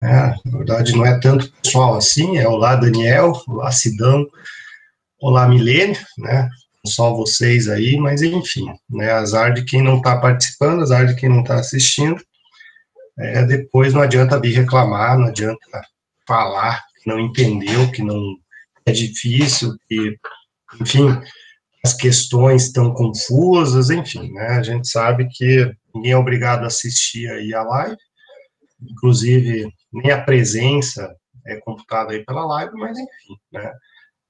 Na verdade, não é tanto pessoal assim, é olá Daniel, olá Sidão, olá Milene, né? Só vocês aí, mas enfim, né? Azar de quem não está participando, azar de quem não está assistindo. Depois não adianta vir reclamar, não adianta falar que não entendeu, que não é difícil, que, enfim, as questões estão confusas, enfim, né? A gente sabe que ninguém é obrigado a assistir aí a live, inclusive nem a presença é computada aí pela live, mas enfim, né?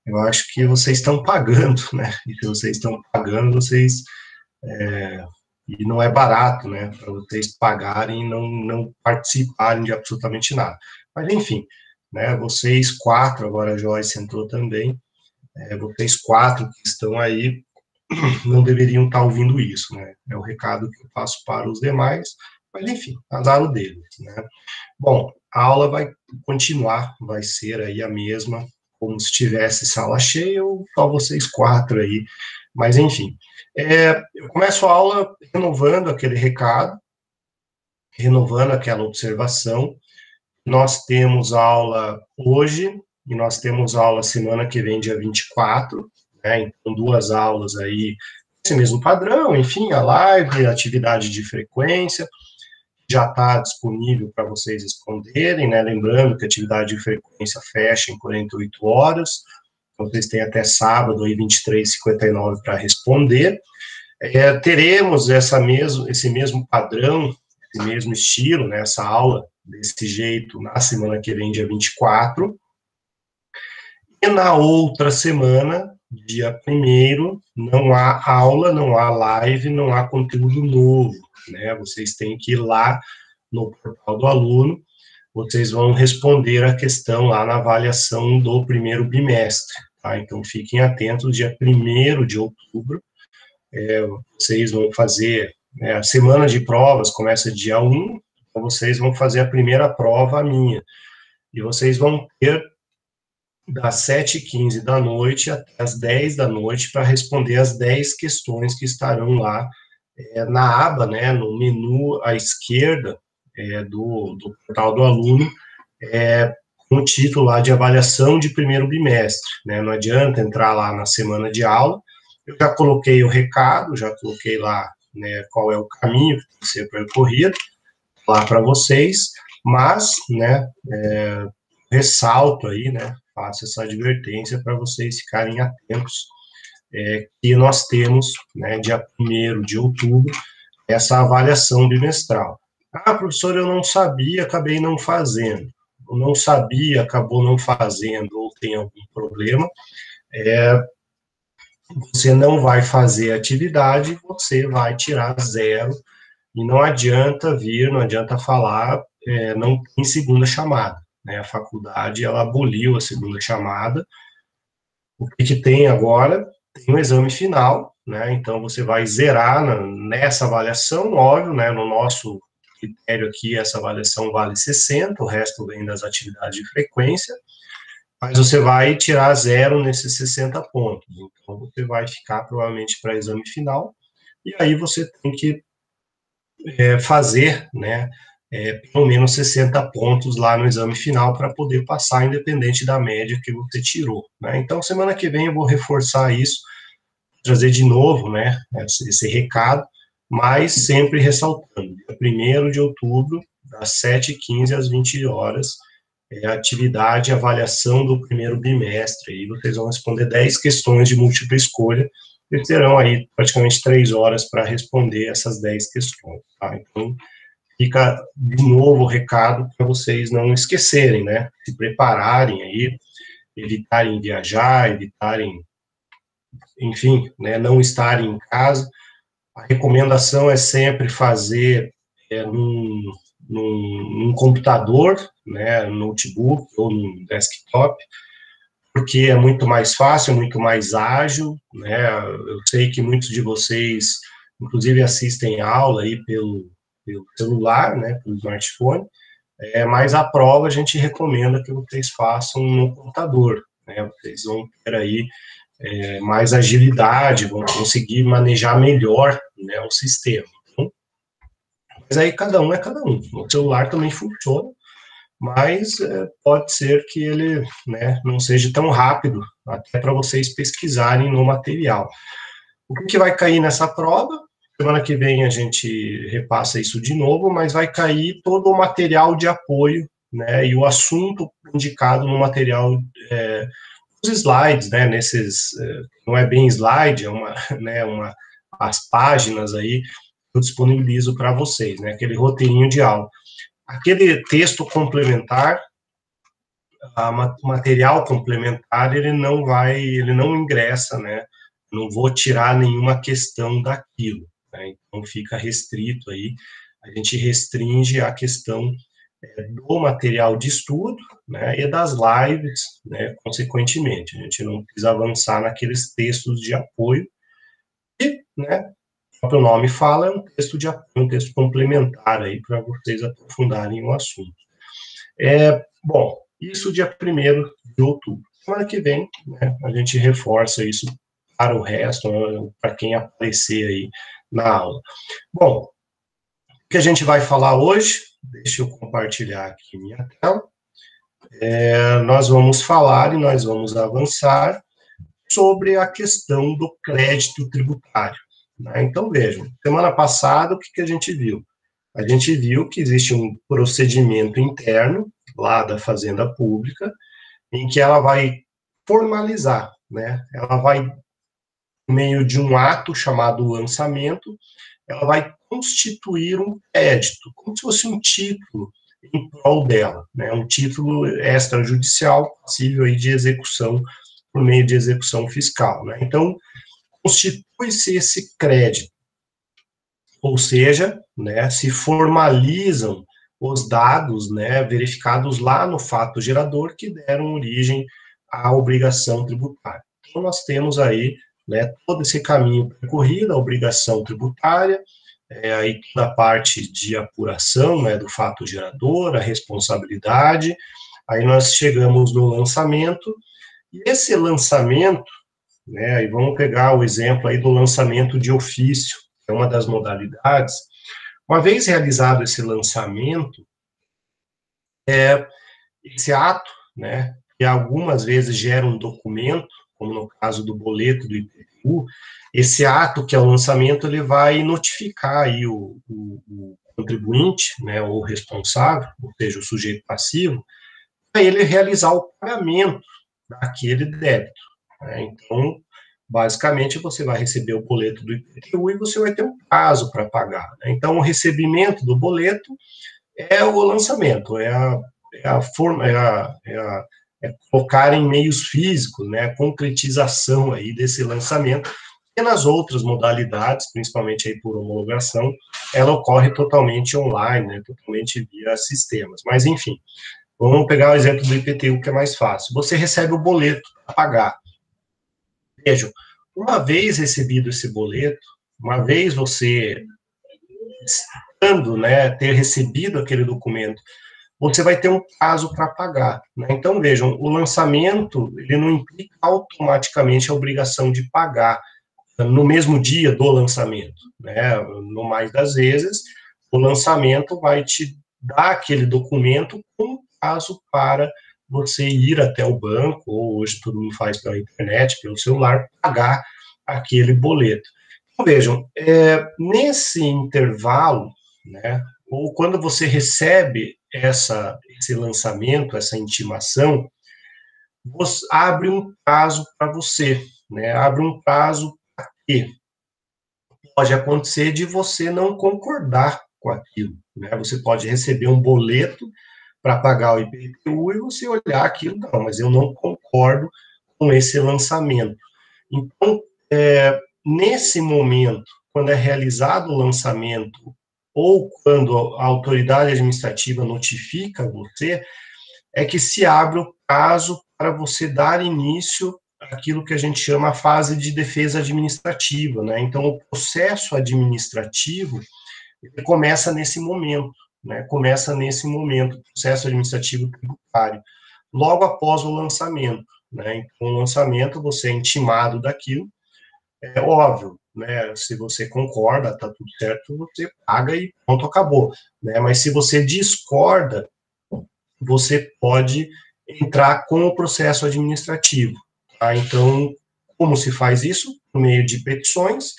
Eu acho que vocês estão pagando, né? E se vocês estão pagando, vocês e não é barato, né? Para vocês pagarem e não participarem de absolutamente nada. Mas enfim, né? Vocês quatro, agora a Joyce entrou também, vocês quatro que estão aí não deveriam estar ouvindo isso, né? É o recado que eu passo para os demais, mas enfim, azar o deles, né? Bom, a aula vai continuar, vai ser aí a mesma, como se tivesse sala cheia ou só vocês quatro aí, mas enfim. Eu começo a aula renovando aquele recado, renovando aquela observação. Nós temos aula hoje e nós temos aula semana que vem, dia 24, né? Então, duas aulas aí, esse mesmo padrão, enfim, a live, a atividade de frequência, já está disponível para vocês responderem, né? Lembrando que a atividade de frequência fecha em 48 horas, então vocês têm até sábado, aí, 23h59 para responder. Teremos esse mesmo padrão, esse mesmo estilo, né? Essa aula desse jeito na semana que vem, dia 24. E na outra semana, dia 1º, não há aula, não há live, não há conteúdo novo, né? Vocês têm que ir lá no portal do aluno, vocês vão responder a questão lá na avaliação do primeiro bimestre, tá? Então, fiquem atentos, dia 1º de outubro, vocês vão fazer, a semana de provas começa dia 1, então vocês vão fazer a primeira prova, a minha, e vocês vão ter das 7h15 da noite até as 10 da noite para responder as 10 questões que estarão lá na aba, né, no menu à esquerda do portal do aluno, com o título lá de avaliação de primeiro bimestre, né, não adianta entrar lá na semana de aula, eu já coloquei o recado, já coloquei lá, né, qual é o caminho que tem que ser percorrido lá para vocês, mas, né, ressalto aí, né, faço essa advertência para vocês ficarem atentos, que nós temos, né, dia 1º de outubro, essa avaliação bimestral. Ah, professor, eu não sabia, acabei não fazendo. Eu não sabia, acabou não fazendo, ou tem algum problema, você não vai fazer atividade, você vai tirar 0, e não adianta vir, não adianta falar, não tem segunda chamada, né? A faculdade, ela aboliu a segunda chamada. O que tem agora? Tem um exame final, né? Então, você vai zerar nessa avaliação, óbvio, né? No nosso critério aqui, essa avaliação vale 60, o resto vem das atividades de frequência, mas você vai tirar 0 nesses 60 pontos. Então, você vai ficar, provavelmente, para exame final, e aí você tem que fazer, né, pelo menos 60 pontos lá no exame final para poder passar, independente da média que você tirou, né? Então, semana que vem eu vou reforçar isso, trazer de novo, né, esse recado, mas sempre ressaltando, dia 1º de outubro, das 7h15 às 20 horas, a atividade, avaliação do primeiro bimestre, e vocês vão responder 10 questões de múltipla escolha, e terão aí praticamente 3 horas para responder essas 10 questões, tá? Então, fica de novo o recado para vocês não esquecerem, né, se prepararem aí, evitarem viajar, evitarem, enfim, né, não estarem em casa. A recomendação é sempre fazer num computador, né, notebook ou num desktop, porque é muito mais fácil, muito mais ágil, né? Eu sei que muitos de vocês, inclusive, assistem aula aí pelo celular, né, pelo smartphone, mas a prova a gente recomenda que vocês façam no computador, né? Vocês vão ter aí mais agilidade, vão conseguir manejar melhor, né, o sistema. Então, mas aí cada um é cada um. No celular também funciona, mas pode ser que ele, né, não seja tão rápido, até para vocês pesquisarem no material. O que vai cair nessa prova? Semana que vem a gente repassa isso de novo, mas vai cair todo o material de apoio, né, e o assunto indicado no material, os slides, né, não é bem slide, é uma, né, as páginas aí, eu disponibilizo para vocês, né, aquele roteirinho de aula. Aquele texto complementar, material complementar, ele não ingressa, né, não vou tirar nenhuma questão daquilo, né, então fica restrito aí, a gente restringe a questão do material de estudo, né, e das lives, né, consequentemente, a gente não precisa avançar naqueles textos de apoio, e, né, o próprio nome fala, é um texto de apoio, um texto complementar aí, para vocês aprofundarem o assunto. Bom, isso dia 1º de outubro. Semana que vem, né, a gente reforça isso para o resto, né, para quem aparecer aí na aula. Bom, o que a gente vai falar hoje? Deixa eu compartilhar aqui minha tela. Nós vamos falar e nós vamos avançar sobre a questão do crédito tributário, né? Então, vejam, semana passada, o que a gente viu? A gente viu que existe um procedimento interno lá da Fazenda Pública, em que ela vai formalizar, né? Ela vai, por meio de um ato chamado lançamento, ela vai constituir um crédito, como se fosse um título em prol dela, né? Um título extrajudicial passível aí de execução por meio de execução fiscal, né? Então, constitui-se esse crédito, ou seja, né, se formalizam os dados, né, verificados lá no fato gerador que deram origem à obrigação tributária. Então, nós temos aí, né, todo esse caminho percorrido, a obrigação tributária, aí toda a parte de apuração, né, do fato gerador, a responsabilidade, aí nós chegamos no lançamento, e esse lançamento, né, aí vamos pegar o exemplo aí do lançamento de ofício, que é uma das modalidades. Uma vez realizado esse lançamento, esse ato, né, que algumas vezes gera um documento, como no caso do boleto do IPTU, esse ato que é o lançamento, ele vai notificar aí o contribuinte, né, ou responsável, ou seja, o sujeito passivo, para ele realizar o pagamento daquele débito, né? Então, basicamente, você vai receber o boleto do IPTU e você vai ter um prazo para pagar, né? Então, o recebimento do boleto é o lançamento, é a forma, é colocar em meios físicos, né, a concretização aí desse lançamento, e nas outras modalidades, principalmente aí por homologação, ela ocorre totalmente online, né, totalmente via sistemas, mas enfim, vamos pegar o exemplo do IPTU, que é mais fácil. Você recebe o boleto para pagar. Vejam, uma vez recebido esse boleto, uma vez você estando, né, ter recebido aquele documento, você vai ter um prazo para pagar, né? Então, vejam, o lançamento, ele não implica automaticamente a obrigação de pagar no mesmo dia do lançamento, né? No mais das vezes, o lançamento vai te dar aquele documento com prazo para você ir até o banco, ou hoje todo mundo faz pela internet, pelo celular, pagar aquele boleto. Então, vejam, nesse intervalo, né, ou quando você recebe esse lançamento, essa intimação, você abre um prazo para você, né, abre um prazo para quê? Pode acontecer de você não concordar com aquilo, né, você pode receber um boleto para pagar o IPTU e você olhar aquilo, não, mas eu não concordo com esse lançamento. Então, nesse momento, quando é realizado o lançamento, ou quando a autoridade administrativa notifica você, é que se abre o prazo para você dar início àquilo que a gente chama a fase de defesa administrativa, né? Então, o processo administrativo, ele começa nesse momento, né? Começa nesse momento, o processo administrativo tributário, logo após o lançamento, né? Então, o lançamento, você é intimado daquilo, é óbvio, né? Se você concorda, tá tudo certo, você paga e pronto, acabou, né? Mas se você discorda, você pode entrar com o processo administrativo. Tá? Então, como se faz isso? Por meio de petições,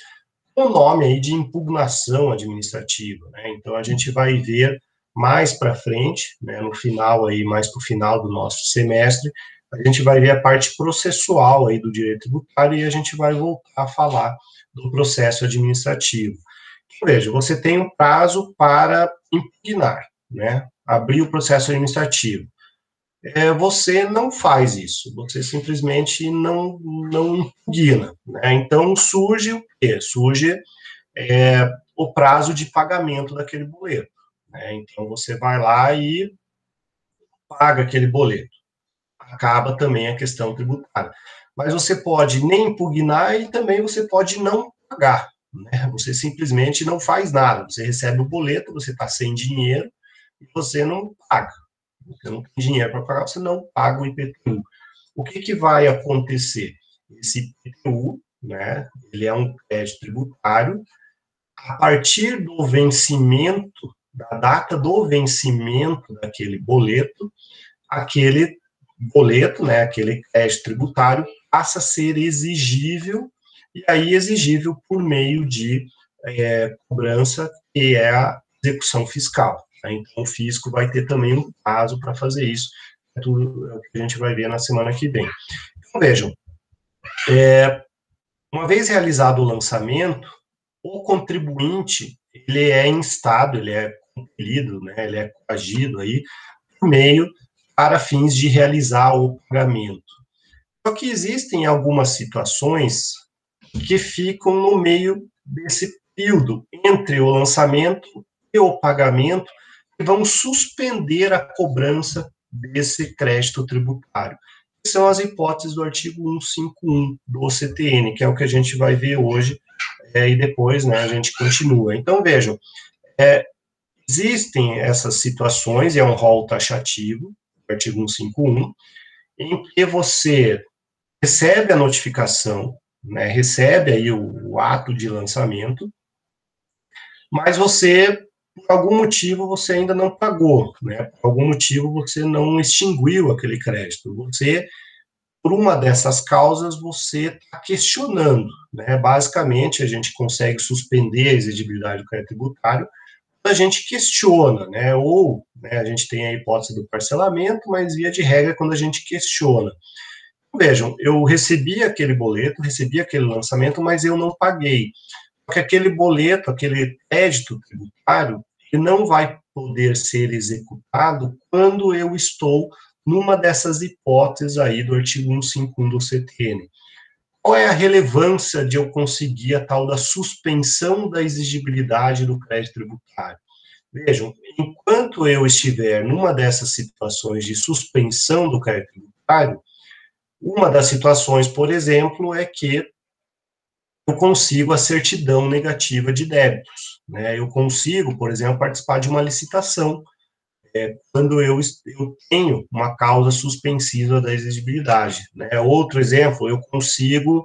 com o nome aí de impugnação administrativa. Né? Então, a gente vai ver mais para frente, né, no final aí, mais para o final do nosso semestre, a gente vai ver a parte processual aí do direito tributário e a gente vai voltar a falar do processo administrativo. Então, veja, você tem um prazo para impugnar, né, abrir o processo administrativo. Você não faz isso, você simplesmente não impugna, né? Então, surge o quê? Surge o prazo de pagamento daquele boleto, né? Então, você vai lá e paga aquele boleto. Acaba também a questão tributária. Mas você pode nem impugnar e também você pode não pagar, né? Você simplesmente não faz nada, você recebe o boleto, você está sem dinheiro e você não paga. Você não tem dinheiro para pagar, você não paga o IPTU. O que vai acontecer? Esse IPTU, né, ele é um crédito tributário, a partir do vencimento, da data do vencimento daquele boleto, aquele boleto, né, aquele crédito tributário, passa a ser exigível, e aí exigível por meio de cobrança, que é a execução fiscal. Né? Então, o fisco vai ter também um prazo para fazer isso. É tudo o que a gente vai ver na semana que vem. Então, vejam, uma vez realizado o lançamento, o contribuinte, ele é instado, ele é compelido, né, ele é coagido aí, por meio para fins de realizar o pagamento. Só que existem algumas situações que ficam no meio desse período entre o lançamento e o pagamento, que vão suspender a cobrança desse crédito tributário. Que são as hipóteses do artigo 151 do CTN, que é o que a gente vai ver hoje, e depois, né, a gente continua. Então, vejam, existem essas situações, e é um rol taxativo, artigo 151, em que você recebe a notificação, né, recebe aí o ato de lançamento, mas você, por algum motivo, você ainda não pagou, né, por algum motivo você não extinguiu aquele crédito, você, por uma dessas causas, você está questionando, né, basicamente a gente consegue suspender a exigibilidade do crédito tributário, a gente questiona, né, ou né, a gente tem a hipótese do parcelamento, mas via de regra quando a gente questiona. Vejam, eu recebi aquele boleto, recebi aquele lançamento, mas eu não paguei. Porque aquele boleto, aquele crédito tributário, ele não vai poder ser executado quando eu estou numa dessas hipóteses aí do artigo 151 do CTN. Qual é a relevância de eu conseguir a tal da suspensão da exigibilidade do crédito tributário? Vejam, enquanto eu estiver numa dessas situações de suspensão do crédito tributário, uma das situações, por exemplo, é que eu consigo a certidão negativa de débitos. Né? Eu consigo, por exemplo, participar de uma licitação quando eu tenho uma causa suspensiva da exigibilidade. Né? Outro exemplo, eu consigo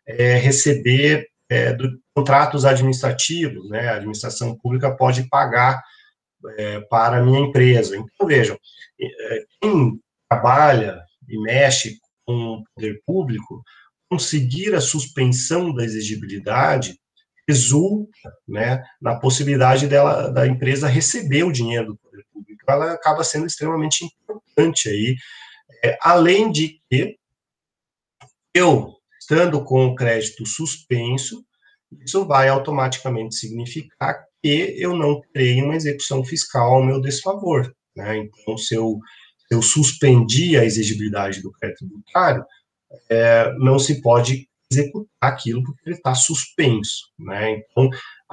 receber contratos administrativos, né? A administração pública pode pagar para a minha empresa. Então, vejam, quem trabalha e mexe com o poder público, conseguir a suspensão da exigibilidade resulta, né, na possibilidade da empresa receber o dinheiro do poder público. Ela acaba sendo extremamente importante aí, além de que eu, estando com o crédito suspenso, isso vai automaticamente significar que eu não terei uma execução fiscal ao meu desfavor. Né? Então, se eu suspendi a exigibilidade do crédito tributário, não se pode executar aquilo porque ele está suspenso. Né? Então,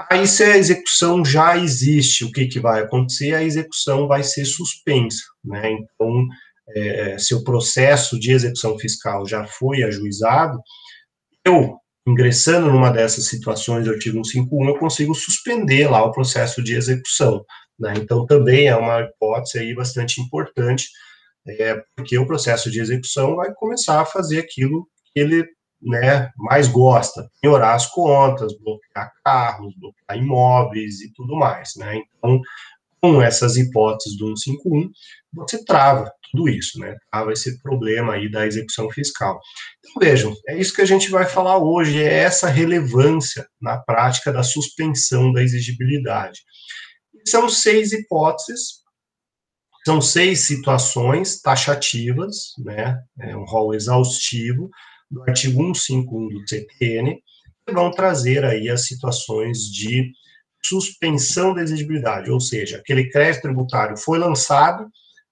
aí se a execução já existe, o que vai acontecer? A execução vai ser suspensa. Né? Então, se o processo de execução fiscal já foi ajuizado, eu, ingressando numa dessas situações do artigo 151, eu consigo suspender lá o processo de execução. Né? Então, também é uma hipótese aí bastante importante, porque o processo de execução vai começar a fazer aquilo que ele, né, mais gosta, penhorar as contas, bloquear carros, bloquear imóveis e tudo mais. Né? Então, com essas hipóteses do 151, você trava tudo isso, né? Trava esse problema aí da execução fiscal. Então, vejam, é isso que a gente vai falar hoje, é essa relevância na prática da suspensão da exigibilidade. São 6 hipóteses, são 6 situações taxativas, né? É um rol exaustivo do artigo 151 do CTN, que vão trazer aí as situações de suspensão da exigibilidade, ou seja, aquele crédito tributário foi lançado,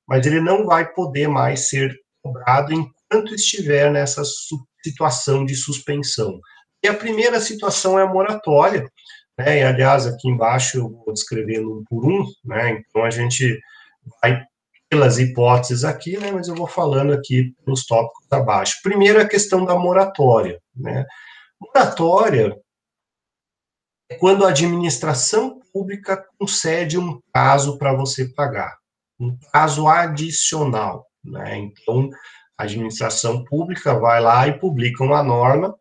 mas ele não vai poder mais ser cobrado enquanto estiver nessa situação de suspensão. E a primeira situação é a moratória, né? E, aliás, aqui embaixo eu vou descrevendo um por um, né? Então a gente vai pelas hipóteses aqui, né? Mas eu vou falando aqui pelos tópicos abaixo. Primeiro, a questão da moratória, né? Moratória é quando a administração pública concede um prazo para você pagar, um prazo adicional, né? Então, a administração pública vai lá e publica uma norma,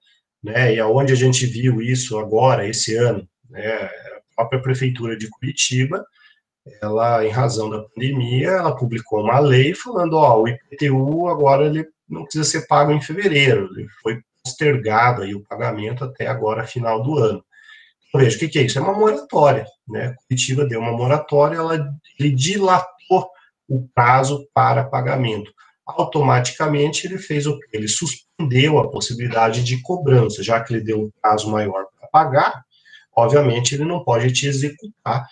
né? E aonde a gente viu isso agora, esse ano, né? A própria Prefeitura de Curitiba, ela, em razão da pandemia, ela publicou uma lei falando, ó, o IPTU agora ele não precisa ser pago em fevereiro, ele foi postergado aí o pagamento até agora, final do ano. Veja, o que é isso? É uma moratória, né? Curitiba deu uma moratória, ele dilatou o prazo para pagamento. Automaticamente, ele fez o quê? Ele suspendeu a possibilidade de cobrança, já que ele deu um prazo maior para pagar, obviamente, ele não pode te executar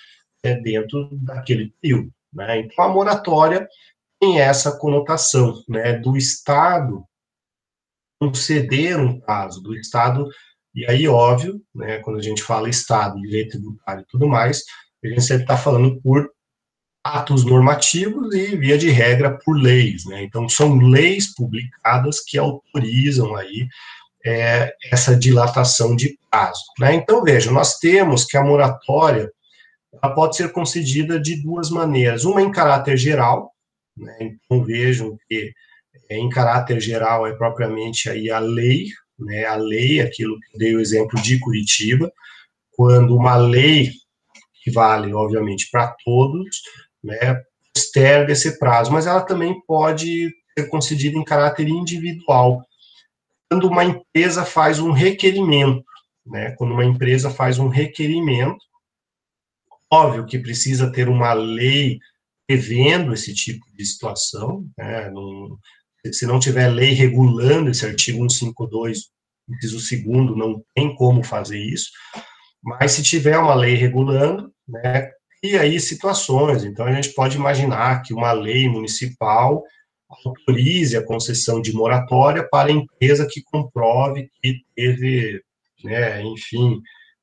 dentro daquele período, né? Então, a moratória tem essa conotação, né, do Estado conceder um prazo, do Estado. E aí, óbvio, né, quando a gente fala Estado, direito tributário e tudo mais, a gente sempre está falando por atos normativos e, via de regra, por leis, né? Então, são leis publicadas que autorizam aí essa dilatação de prazo, né? Então, veja, nós temos que a moratória ela pode ser concedida de duas maneiras, uma em caráter geral, né? Então, vejam que em caráter geral é propriamente aí a lei, né, a lei, aquilo que eu dei o exemplo de Curitiba, quando uma lei que vale, obviamente, para todos, né, posterga esse prazo, mas ela também pode ser concedida em caráter individual, quando uma empresa faz um requerimento, né, quando uma empresa faz um requerimento, óbvio que precisa ter uma lei prevendo esse tipo de situação, né, se não tiver lei regulando esse artigo 152, inciso segundo, não tem como fazer isso, mas se tiver uma lei regulando, né, e aí situações, então a gente pode imaginar que uma lei municipal autorize a concessão de moratória para a empresa que comprove que teve, né, enfim,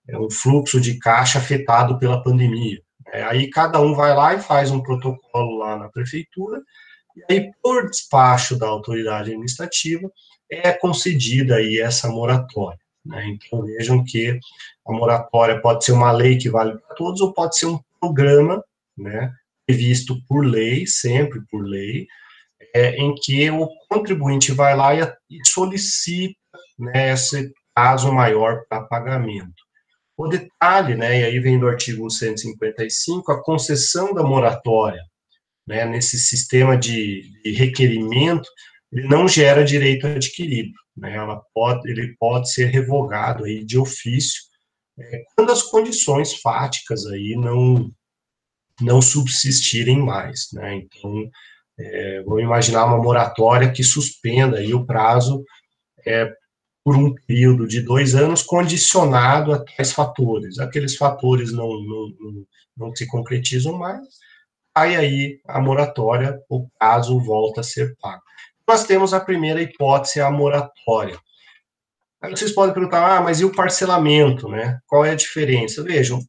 um fluxo de caixa afetado pela pandemia. Aí cada um vai lá e faz um protocolo lá na prefeitura, e aí, por despacho da autoridade administrativa, é concedida aí essa moratória, né? Então, vejam que a moratória pode ser uma lei que vale para todos, ou pode ser um programa, né, previsto por lei, sempre por lei, em que o contribuinte vai lá e solicita, né, esse prazo maior para pagamento. O detalhe, né, e aí vem do artigo 155, a concessão da moratória, né, nesse sistema de requerimento, ele não gera direito adquirido, né, ele pode ser revogado aí de ofício, quando as condições fáticas aí não subsistirem mais, né, então, vamos imaginar uma moratória que suspenda aí o prazo por um período de 2 anos, condicionado a tais fatores. Aqueles fatores não se concretizam mais, aí a moratória, o prazo volta a ser pago. Nós temos a primeira hipótese, a moratória. Aí vocês podem perguntar, mas e o parcelamento, né? Qual é a diferença? Vejam,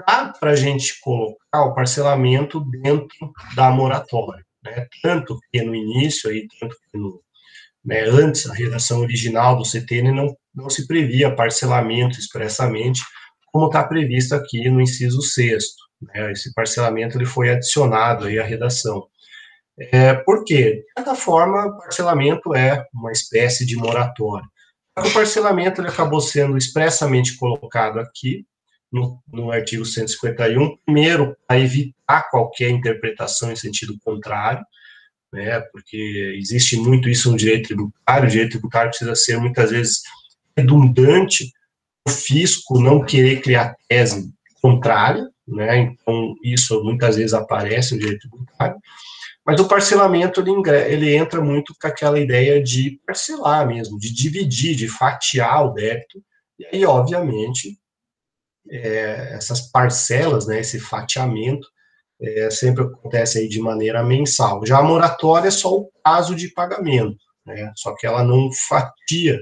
dá para a gente colocar o parcelamento dentro da moratória, né? Tanto que no início, aí, tanto que antes, a redação original do CTN não se previa parcelamento expressamente, como está previsto aqui no inciso 6º. Né? Esse parcelamento ele foi adicionado aí à redação. Por quê? De certa forma, o parcelamento é uma espécie de moratória. O parcelamento ele acabou sendo expressamente colocado aqui, no artigo 151, primeiro, para evitar qualquer interpretação em sentido contrário, né, porque existe muito isso no o direito tributário precisa ser, muitas vezes, redundante, o fisco não querer criar tese contrária, né, então isso muitas vezes aparece no direito tributário, mas o parcelamento, ele entra muito com aquela ideia de parcelar mesmo, de dividir, de fatiar o débito, e aí, obviamente, essas parcelas, né, esse fatiamento, sempre acontece aí de maneira mensal. Já a moratória é só o prazo de pagamento, né, só que ela não fatia,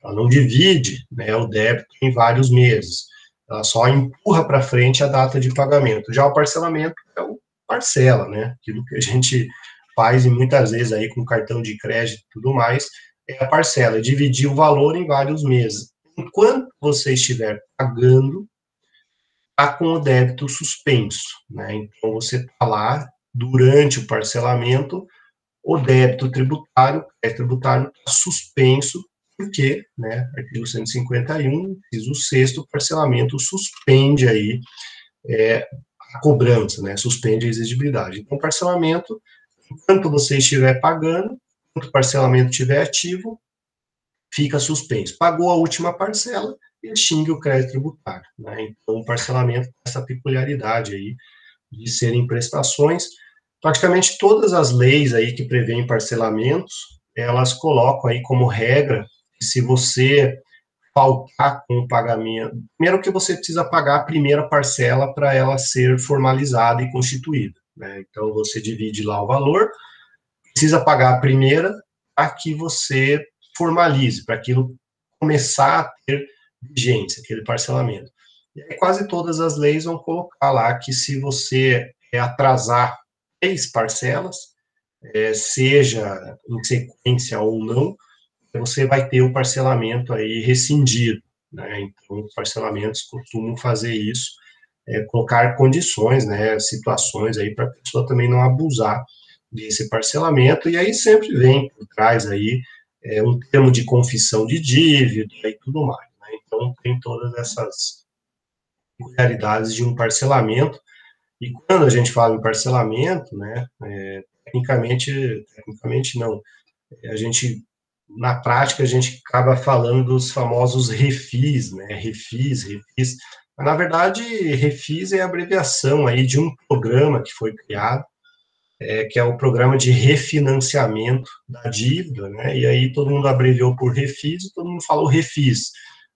ela não divide, né, o débito em vários meses, ela só empurra para frente a data de pagamento. Já o parcelamento é o parcela, né, aquilo que a gente faz e muitas vezes aí com cartão de crédito e tudo mais, é a parcela, é dividir o valor em vários meses. Enquanto você estiver pagando, está com o débito suspenso, né? Então, você está lá, durante o parcelamento, o débito tributário, o crédito tributário está suspenso, porque, né, artigo 151, inciso 6º, o parcelamento suspende aí a cobrança, né, suspende a exigibilidade. Então, o parcelamento, enquanto você estiver pagando, enquanto o parcelamento estiver ativo, fica suspenso. Pagou a última parcela, extingue o crédito tributário, né? Então, o parcelamento tem essa peculiaridade aí de serem prestações. Praticamente todas as leis aí que prevêem parcelamentos, elas colocam aí como regra que se você faltar com o pagamento, primeiro que você precisa pagar a primeira parcela para ela ser formalizada e constituída, né? Então, você divide lá o valor, precisa pagar a primeira para que você formalize, para aquilo começar a ter vigência, aquele parcelamento. E aí, quase todas as leis vão colocar lá que se você atrasar 3 parcelas, seja em sequência ou não, você vai ter o parcelamento aí rescindido, né? Então, os parcelamentos costumam fazer isso, colocar condições, né, situações aí para a pessoa também não abusar desse parcelamento, e aí sempre vem por trás aí um termo de confissão de dívida e tudo mais, né? Então, tem todas essas peculiaridades de um parcelamento, e quando a gente fala em parcelamento, né, tecnicamente não, a gente, na prática, a gente acaba falando dos famosos refis, né, refis, mas, na verdade, refis é a abreviação aí de um programa que foi criado, que é o programa de refinanciamento da dívida, né, e aí todo mundo abreviou por refis e todo mundo falou refis,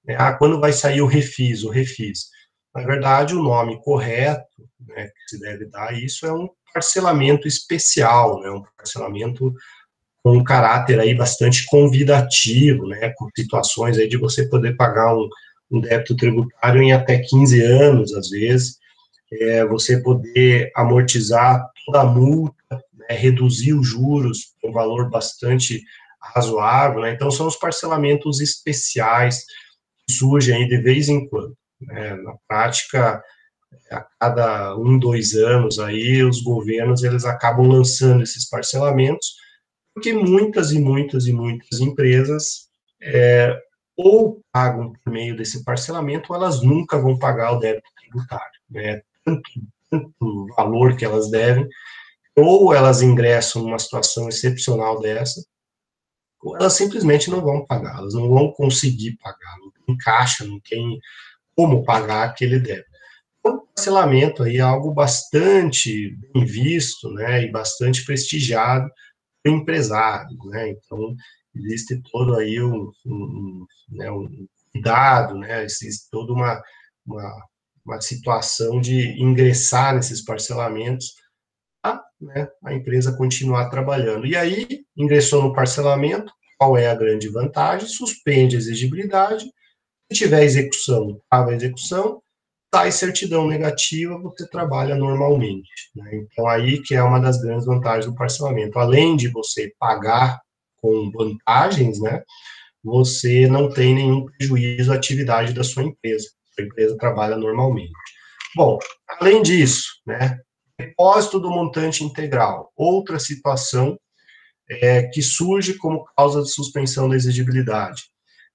né, quando vai sair o refis, o refis. Na verdade, o nome correto, né, que se deve dar a isso é um parcelamento especial, né, um parcelamento com um caráter aí bastante convidativo, né, com situações aí de você poder pagar um débito tributário em até 15 anos, às vezes, você poder amortizar toda a multa, né, reduzir os juros, um valor bastante razoável, né, então são os parcelamentos especiais que surgem aí de vez em quando, né, na prática, a cada 1, 2 anos aí, os governos, eles acabam lançando esses parcelamentos, porque muitas e muitas e muitas empresas ou pagam por meio desse parcelamento, ou elas nunca vão pagar o débito tributário, né? Tanto valor que elas devem, ou elas ingressam numa situação excepcional dessa, ou elas simplesmente não vão pagar, elas não vão conseguir pagar, não tem caixa, não tem como pagar aquele débito. Então, o parcelamento aí é algo bastante bem visto, né, e bastante prestigiado empresários, né? Então, existe todo aí né, um cuidado, né? Existe toda uma, uma situação de ingressar nesses parcelamentos para, né, a empresa continuar trabalhando. E aí, ingressou no parcelamento, qual é a grande vantagem? Suspende a exigibilidade, se tiver execução, paga a execução, sai certidão negativa, você trabalha normalmente, né? Então, aí que é uma das grandes vantagens do parcelamento. Além de você pagar com vantagens, né, você não tem nenhum prejuízo à atividade da sua empresa. A empresa trabalha normalmente. Bom, além disso, né, depósito do montante integral. Outra situação que surge como causa de suspensão da exigibilidade.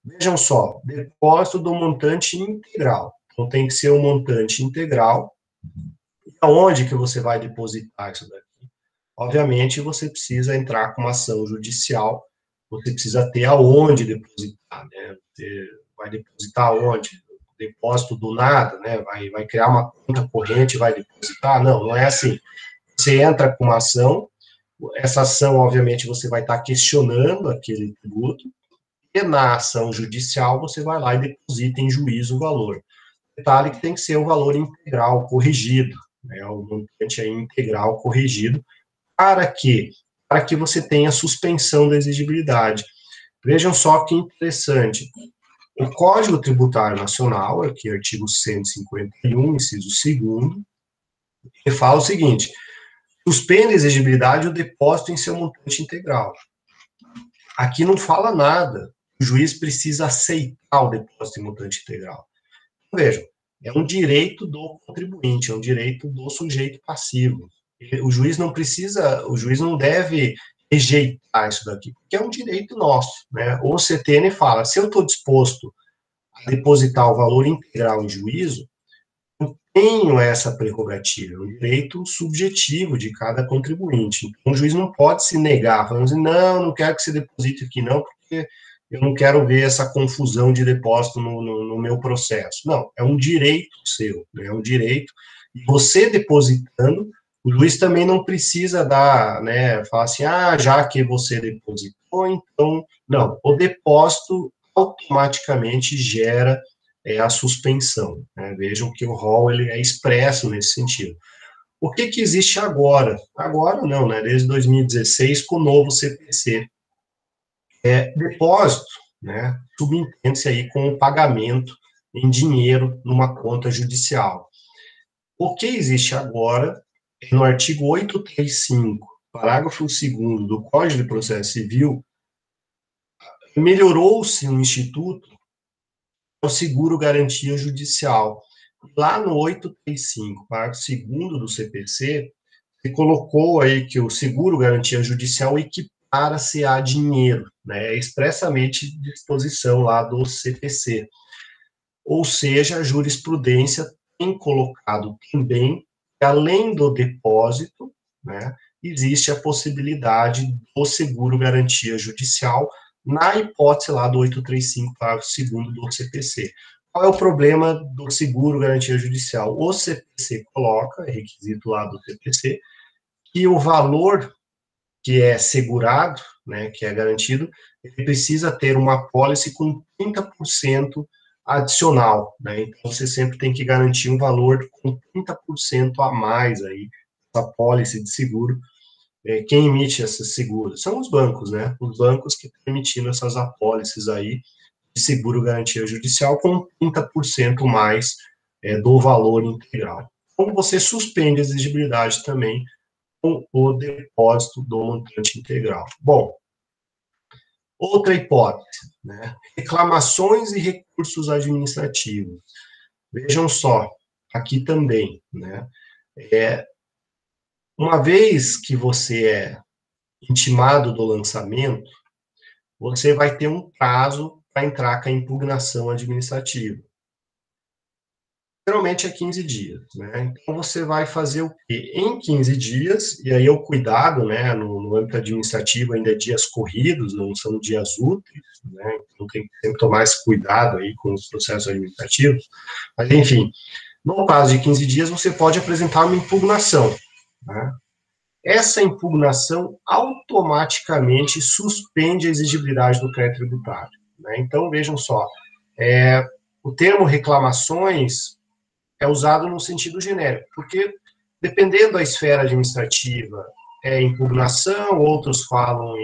Vejam só, depósito do montante integral. Então, tem que ser um montante integral. E aonde que você vai depositar isso daqui? Obviamente, você precisa entrar com uma ação judicial, você precisa ter aonde depositar, né? Você vai depositar aonde? Depósito do nada, né? Vai criar uma conta corrente e vai depositar? Não, não é assim. Você entra com uma ação, essa ação, obviamente, você vai estar questionando aquele tributo, e na ação judicial você vai lá e deposita em juízo o valor. Detalhe que tem que ser o valor integral corrigido, né? O montante aí integral corrigido, para quê? Para que você tenha suspensão da exigibilidade. Vejam só que interessante. O Código Tributário Nacional, aqui artigo 151, inciso 2º, ele fala o seguinte: suspende a exigibilidade o depósito em seu montante integral. Aqui não fala nada. O juiz precisa aceitar o depósito em montante integral. Vejam, é um direito do contribuinte, é um direito do sujeito passivo. O juiz não precisa, o juiz não deve rejeitar isso daqui, porque é um direito nosso, né? O CTN fala, se eu estou disposto a depositar o valor integral em juízo, eu tenho essa prerrogativa, é um direito subjetivo de cada contribuinte. Então, o juiz não pode se negar, falando assim, não quero que você deposite aqui não, porque eu não quero ver essa confusão de depósito no meu processo. Não, é um direito seu, né? É um direito, e você depositando, o juiz também não precisa dar, né, falar assim, já que você depositou, então, não, o depósito automaticamente gera a suspensão, né? Vejam que o rol ele é expresso nesse sentido. O que existe agora? Agora não, né? Desde 2016 com o novo CPC. Depósito, né? Subentende-se aí com o pagamento em dinheiro numa conta judicial. O que existe agora, no artigo 835, parágrafo 2º do Código de Processo Civil, melhorou-se um instituto, o seguro garantia judicial. Lá no 835, parágrafo 2º do CPC, se colocou aí que o seguro garantia judicial equipara-se a dinheiro, né? É expressamente disposição lá do CPC. Ou seja, a jurisprudência tem colocado também que, além do depósito, né, existe a possibilidade do seguro garantia judicial na hipótese lá do 835, parágrafo 2º do CPC. Qual é o problema do seguro garantia judicial? O CPC coloca, é requisito lá do CPC, que o valor que é segurado, né, que é garantido, ele precisa ter uma apólice com 30% adicional, né? Então você sempre tem que garantir um valor com 30% a mais aí, essa apólice de seguro. Quem emite esses seguros? São os bancos, né? Os bancos que estão emitindo essas apólices aí de seguro garantia judicial com 30% mais do valor integral. Então você suspende a exigibilidade também com o depósito do montante integral. Bom, outra hipótese, né? Reclamações e recursos administrativos. Vejam só, aqui também, né? Uma vez que você é intimado do lançamento, você vai ter um prazo para entrar com a impugnação administrativa. Geralmente é 15 dias, né? Então você vai fazer o quê? Em 15 dias, e aí o cuidado, né, no âmbito administrativo ainda é dias corridos, não são dias úteis, né? Então tem que sempre tomar esse cuidado aí com os processos administrativos. Mas enfim, no prazo de 15 dias você pode apresentar uma impugnação, né? Essa impugnação automaticamente suspende a exigibilidade do crédito tributário, né? Então vejam só, o termo reclamações é usado no sentido genérico, porque dependendo da esfera administrativa, é impugnação, outros falam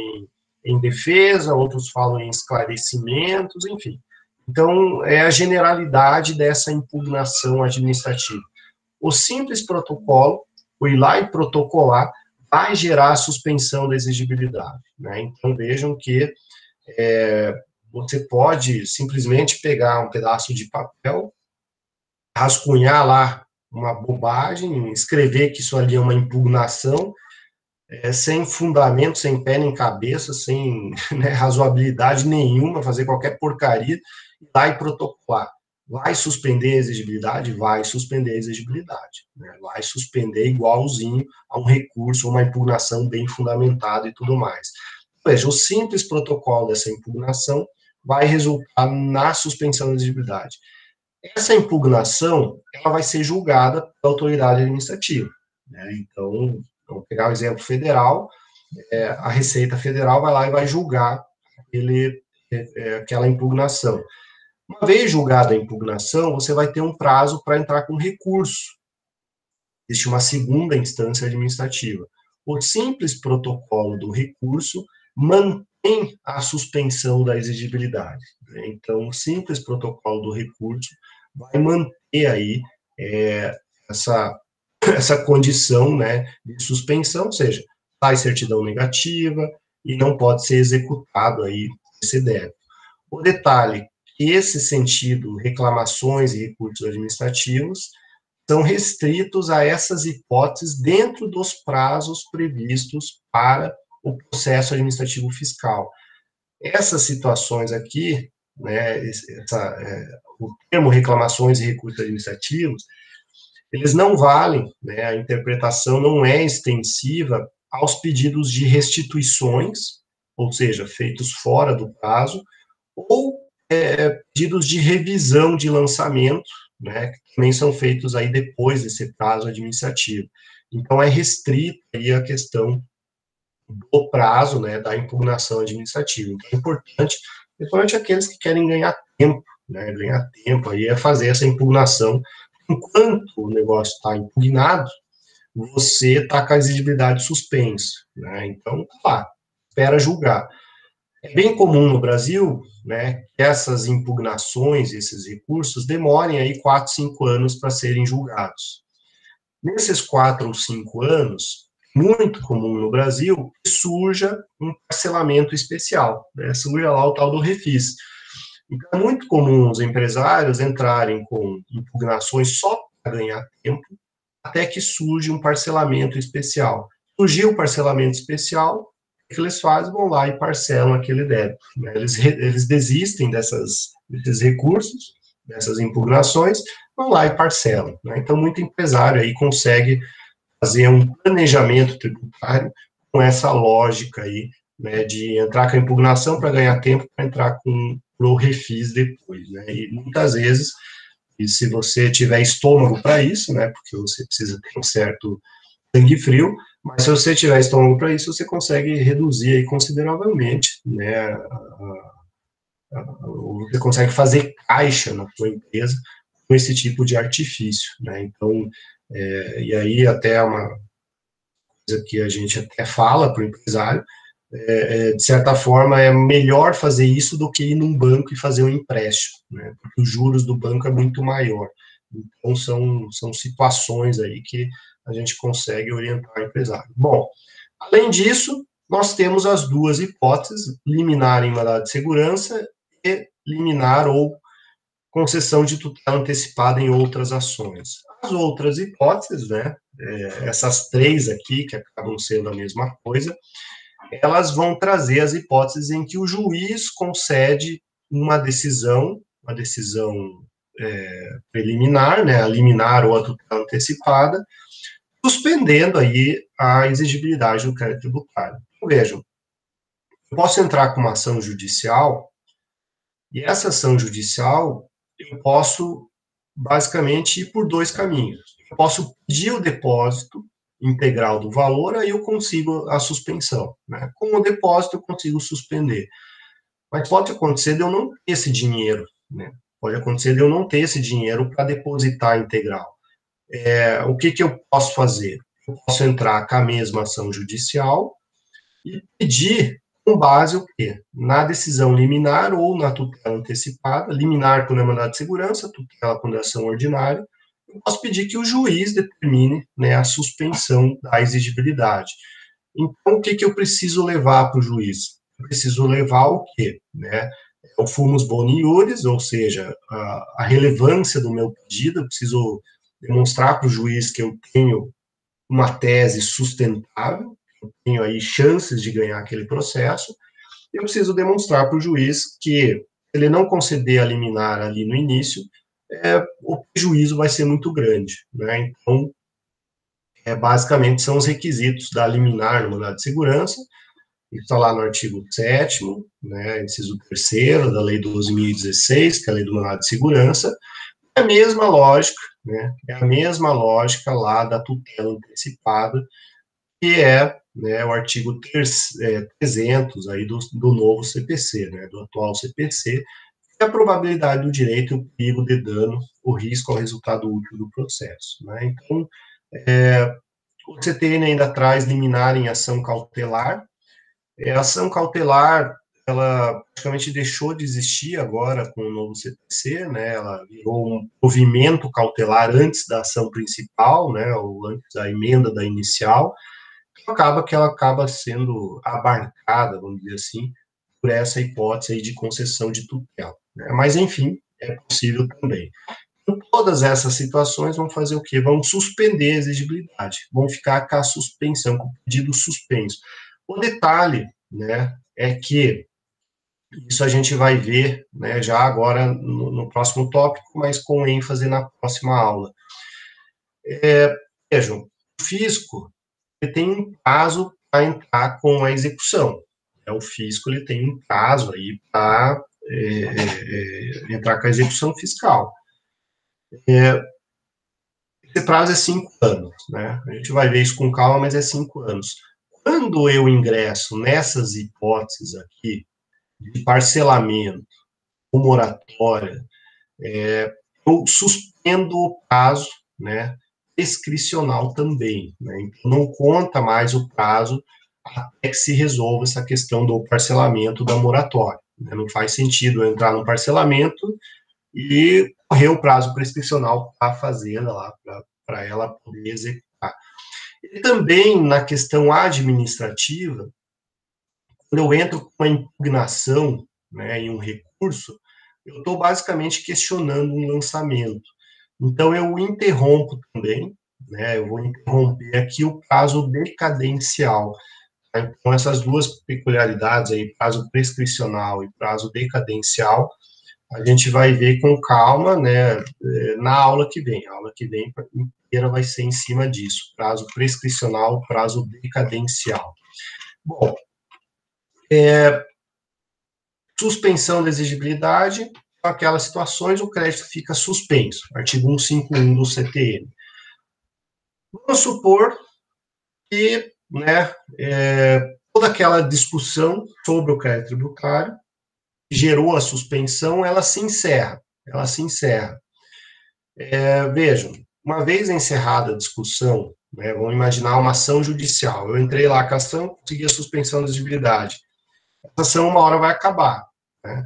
em defesa, outros falam em esclarecimentos, enfim. Então, é a generalidade dessa impugnação administrativa. O simples protocolo, o ir lá e protocolar, vai gerar a suspensão da exigibilidade, né? Então, vejam que você pode simplesmente pegar um pedaço de papel, rascunhar lá uma bobagem, escrever que isso ali é uma impugnação, sem fundamento, sem pé nem cabeça, sem, né, razoabilidade nenhuma, fazer qualquer porcaria, e lá e protocolar. Vai suspender a exigibilidade? Vai suspender a exigibilidade, né? Vai suspender igualzinho a um recurso ou uma impugnação bem fundamentada e tudo mais. Veja, o simples protocolo dessa impugnação vai resultar na suspensão da exigibilidade. Essa impugnação, ela vai ser julgada pela autoridade administrativa, né? Então, vamos pegar o exemplo federal, a Receita Federal vai lá e vai julgar aquela impugnação. Uma vez julgada a impugnação, você vai ter um prazo para entrar com recurso. Existe uma segunda instância administrativa. O simples protocolo do recurso mantém a suspensão da exigibilidade. Então, o simples protocolo do recurso vai manter aí essa condição, né, de suspensão, ou seja, faz certidão negativa e não pode ser executado aí esse débito. O detalhe, que esse sentido, reclamações e recursos administrativos, são restritos a essas hipóteses dentro dos prazos previstos para o processo administrativo fiscal. Essas situações aqui, né, o termo reclamações e recursos administrativos, eles não valem, né, a interpretação não é extensiva aos pedidos de restituições, ou seja, feitos fora do prazo, ou pedidos de revisão de lançamento, né, que também são feitos aí depois desse prazo administrativo. Então, é restrita aí a questão do prazo, né, da impugnação administrativa. Então, é importante, principalmente aqueles que querem ganhar tempo, né, ganhar tempo aí é fazer essa impugnação. Enquanto o negócio está impugnado, você está com a exigibilidade suspensa, né, então, tá lá, espera julgar. É bem comum no Brasil, né, que essas impugnações, esses recursos, demorem aí 4, 5 anos para serem julgados. Nesses 4 ou 5 anos, muito comum no Brasil, que surja um parcelamento especial, né, surja lá o tal do refis. Então, é muito comum os empresários entrarem com impugnações só para ganhar tempo, até que surge um parcelamento especial. Surgiu o parcelamento especial, o que eles fazem? Vão lá e parcelam aquele débito, né? Eles desistem desses recursos, dessas impugnações, vão lá e parcelam, né? Então, muito empresário aí consegue fazer um planejamento tributário com essa lógica aí, né, de entrar com a impugnação para ganhar tempo, para entrar com o refis depois, né? E muitas vezes, e se você tiver estômago para isso, né, porque você precisa ter um certo sangue frio, mas se você tiver estômago para isso, você consegue reduzir aí consideravelmente, né, você consegue fazer caixa na sua empresa com esse tipo de artifício, né? Então, e aí até uma coisa que a gente até fala para o empresário, de certa forma é melhor fazer isso do que ir num banco e fazer um empréstimo, né? Porque os juros do banco é muito maior. Então, são situações aí que a gente consegue orientar o empresário. Bom, além disso, nós temos as duas hipóteses, liminar em mandado de segurança e liminar ou concessão de tutela antecipada em outras ações. As outras hipóteses, né, essas três aqui, que acabam sendo a mesma coisa, elas vão trazer as hipóteses em que o juiz concede uma decisão preliminar, né, a liminar ou a tutela antecipada, suspendendo aí a exigibilidade do crédito tributário. Então, vejam, eu posso entrar com uma ação judicial, e essa ação judicial, eu posso, basicamente, ir por dois caminhos. Eu posso pedir o depósito integral do valor, aí eu consigo a suspensão, né? Com o depósito, eu consigo suspender. Mas pode acontecer de eu não ter esse dinheiro, né? Pode acontecer de eu não ter esse dinheiro para depositar integral. O que eu posso fazer? Eu posso entrar com a mesma ação judicial e pedir com base o quê? Na decisão liminar ou na tutela antecipada, liminar quando é mandado de segurança, tutela quando é ação ordinária, eu posso pedir que o juiz determine, né, a suspensão da exigibilidade. Então, o que eu preciso levar para o juiz? Eu preciso levar o quê? Né? O fumus boni iuris, ou seja, a relevância do meu pedido, eu preciso demonstrar para o juiz que eu tenho uma tese sustentável, eu tenho aí chances de ganhar aquele processo, eu preciso demonstrar para o juiz que ele não conceder a liminar ali no início, o prejuízo vai ser muito grande, né? Então, basicamente, são os requisitos da liminar no mandado de segurança, isso está lá no artigo 7º, né, inciso 3º da Lei 12.016, que é a Lei do Mandado de Segurança, é a mesma lógica, né, é a mesma lógica lá da tutela antecipada, que é, né, o artigo 300 aí do novo CPC, né, do atual CPC, que é a probabilidade do direito e o perigo de dano, o risco ao resultado útil do processo, né. Então, o CTN ainda traz liminar em ação cautelar. A ação cautelar, ela praticamente deixou de existir agora com o novo CPC, né, ela virou um provimento cautelar antes da ação principal, né, ou antes da emenda da inicial, acaba que ela acaba sendo abarcada, vamos dizer assim, por essa hipótese aí de concessão de tutela, né, mas enfim, é possível também. Então, todas essas situações vão fazer o quê? Vão suspender a exigibilidade, vão ficar com a suspensão, com o pedido suspenso. O detalhe, né, é que isso a gente vai ver, né, já agora no próximo tópico, mas com ênfase na próxima aula. Vejam, o fisco ele tem um prazo para entrar com a execução. O fisco ele tem um prazo aí para entrar com a execução fiscal. Esse prazo é 5 anos, né? A gente vai ver isso com calma, mas é 5 anos. Quando eu ingresso nessas hipóteses aqui, de parcelamento ou moratória, eu suspendo o prazo, né, prescricional também, né, então não conta mais o prazo até que se resolva essa questão do parcelamento da moratória, né, não faz sentido eu entrar no parcelamento e correr o prazo prescricional para a fazenda lá, para ela poder executar. E também na questão administrativa, quando eu entro com uma impugnação, né, em um recurso, eu estou basicamente questionando um lançamento. Então, eu interrompo também, né, eu vou interromper aqui o prazo decadencial. Tá? Então, essas duas peculiaridades aí, prazo prescricional e prazo decadencial, a gente vai ver com calma, né, na aula que vem. A aula que vem inteira vai ser em cima disso, prazo prescricional, prazo decadencial. Bom, suspensão da exigibilidade, aquelas situações, o crédito fica suspenso, artigo 151 do CTN. Vamos supor que, né, toda aquela discussão sobre o crédito tributário gerou a suspensão, ela se encerra, vejam, uma vez encerrada a discussão, né, vamos imaginar uma ação judicial, eu entrei lá com a ação, consegui a suspensão da exigibilidade, essa ação uma hora vai acabar, né,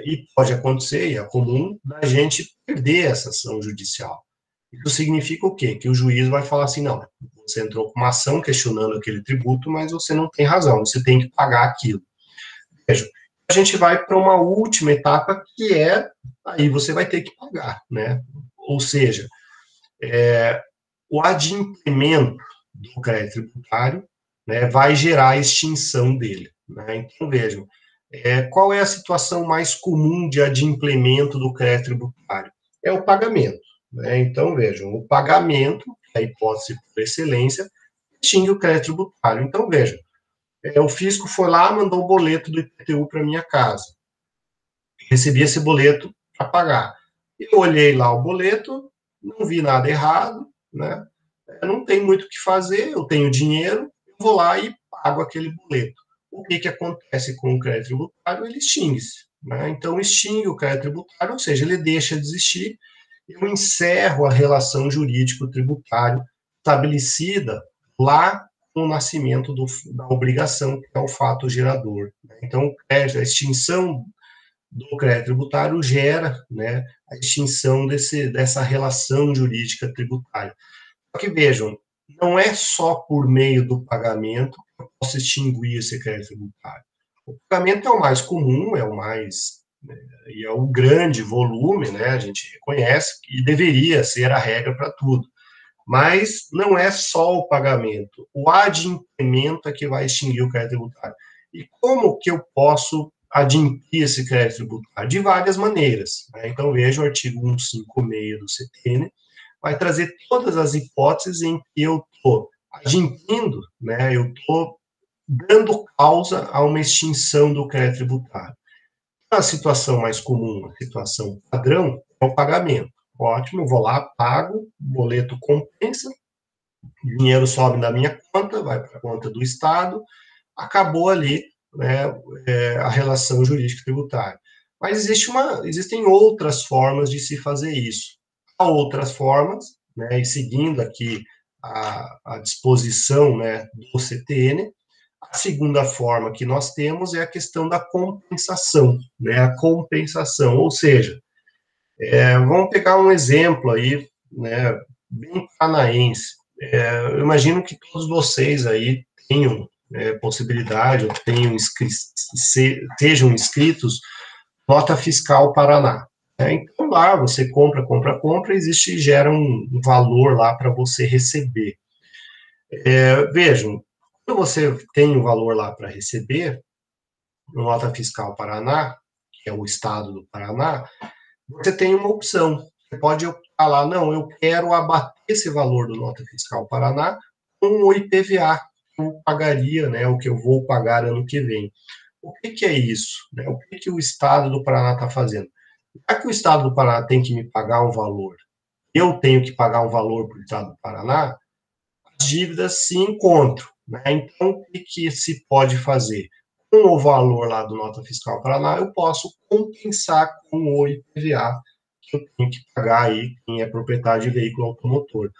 e pode acontecer, e é comum, da gente perder essa ação judicial. Isso significa o quê? Que o juiz vai falar assim, não, você entrou com uma ação questionando aquele tributo, mas você não tem razão, você tem que pagar aquilo. Veja, a gente vai para uma última etapa, que aí você vai ter que pagar, né? Ou seja, o adimplemento do crédito tributário, né, vai gerar a extinção dele, né? Então, vejam, qual é a situação mais comum de adimplemento do crédito tributário? É o pagamento, né? Então, vejam, o pagamento, a hipótese por excelência, extingue o crédito tributário. Então, vejam, o fisco foi lá, mandou o boleto do IPTU para minha casa. Recebi esse boleto para pagar. Eu olhei lá o boleto, não vi nada errado, né? Não tem muito o que fazer, eu tenho dinheiro, eu vou lá e pago aquele boleto. O que acontece com o crédito tributário? Ele extingue-se, né? Então, extingue o crédito tributário, ou seja, ele deixa de existir, eu encerro a relação jurídico-tributária estabelecida lá com o nascimento da obrigação, que é o fato gerador. Então, a extinção do crédito tributário gera, né, a extinção dessa relação jurídica tributária. Só que vejam, não é só por meio do pagamento que eu posso extinguir esse crédito tributário. O pagamento é o mais comum, é o mais, né, e é o grande volume, né, a gente reconhece, e deveria ser a regra para tudo. Mas não é só o pagamento, o adimplemento é que vai extinguir o crédito tributário. E como que eu posso adimpir esse crédito tributário? De várias maneiras, né? Então, veja o artigo 156 do CTN, vai trazer todas as hipóteses em que eu estou adimpindo, né, eu estou dando causa a uma extinção do crédito tributário. A situação mais comum, a situação padrão, é o pagamento. Ótimo, eu vou lá, pago, o boleto compensa, dinheiro sobe da minha conta, vai para a conta do Estado, acabou ali, né, a relação jurídica tributária. Mas existem outras formas de se fazer isso. Há outras formas, né, e seguindo aqui a disposição, né, do CTN, a segunda forma que nós temos é a questão da compensação, né, a compensação, ou seja, vamos pegar um exemplo aí, né, bem canaense. Eu imagino que todos vocês aí tenham possibilidade, ou sejam inscritos Nota Fiscal Paraná. Então lá você compra, gera um valor lá para você receber. Vejam, quando você tem um valor lá para receber, no Nota Fiscal Paraná, que é o estado do Paraná, você tem uma opção. Você pode optar lá, não, eu quero abater esse valor do Nota Fiscal Paraná com o IPVA, que eu pagaria, né, o que eu vou pagar ano que vem. O que é isso? Né? O que o Estado do Paraná está fazendo? Já que o Estado do Paraná tem que me pagar um valor, eu tenho que pagar um valor para o Estado do Paraná, as dívidas se encontram. Né? Então, o que se pode fazer? Com o valor lá do Nota Fiscal Paraná, eu posso compensar com o IPVA que eu tenho que pagar aí quem é proprietário de veículo automotor.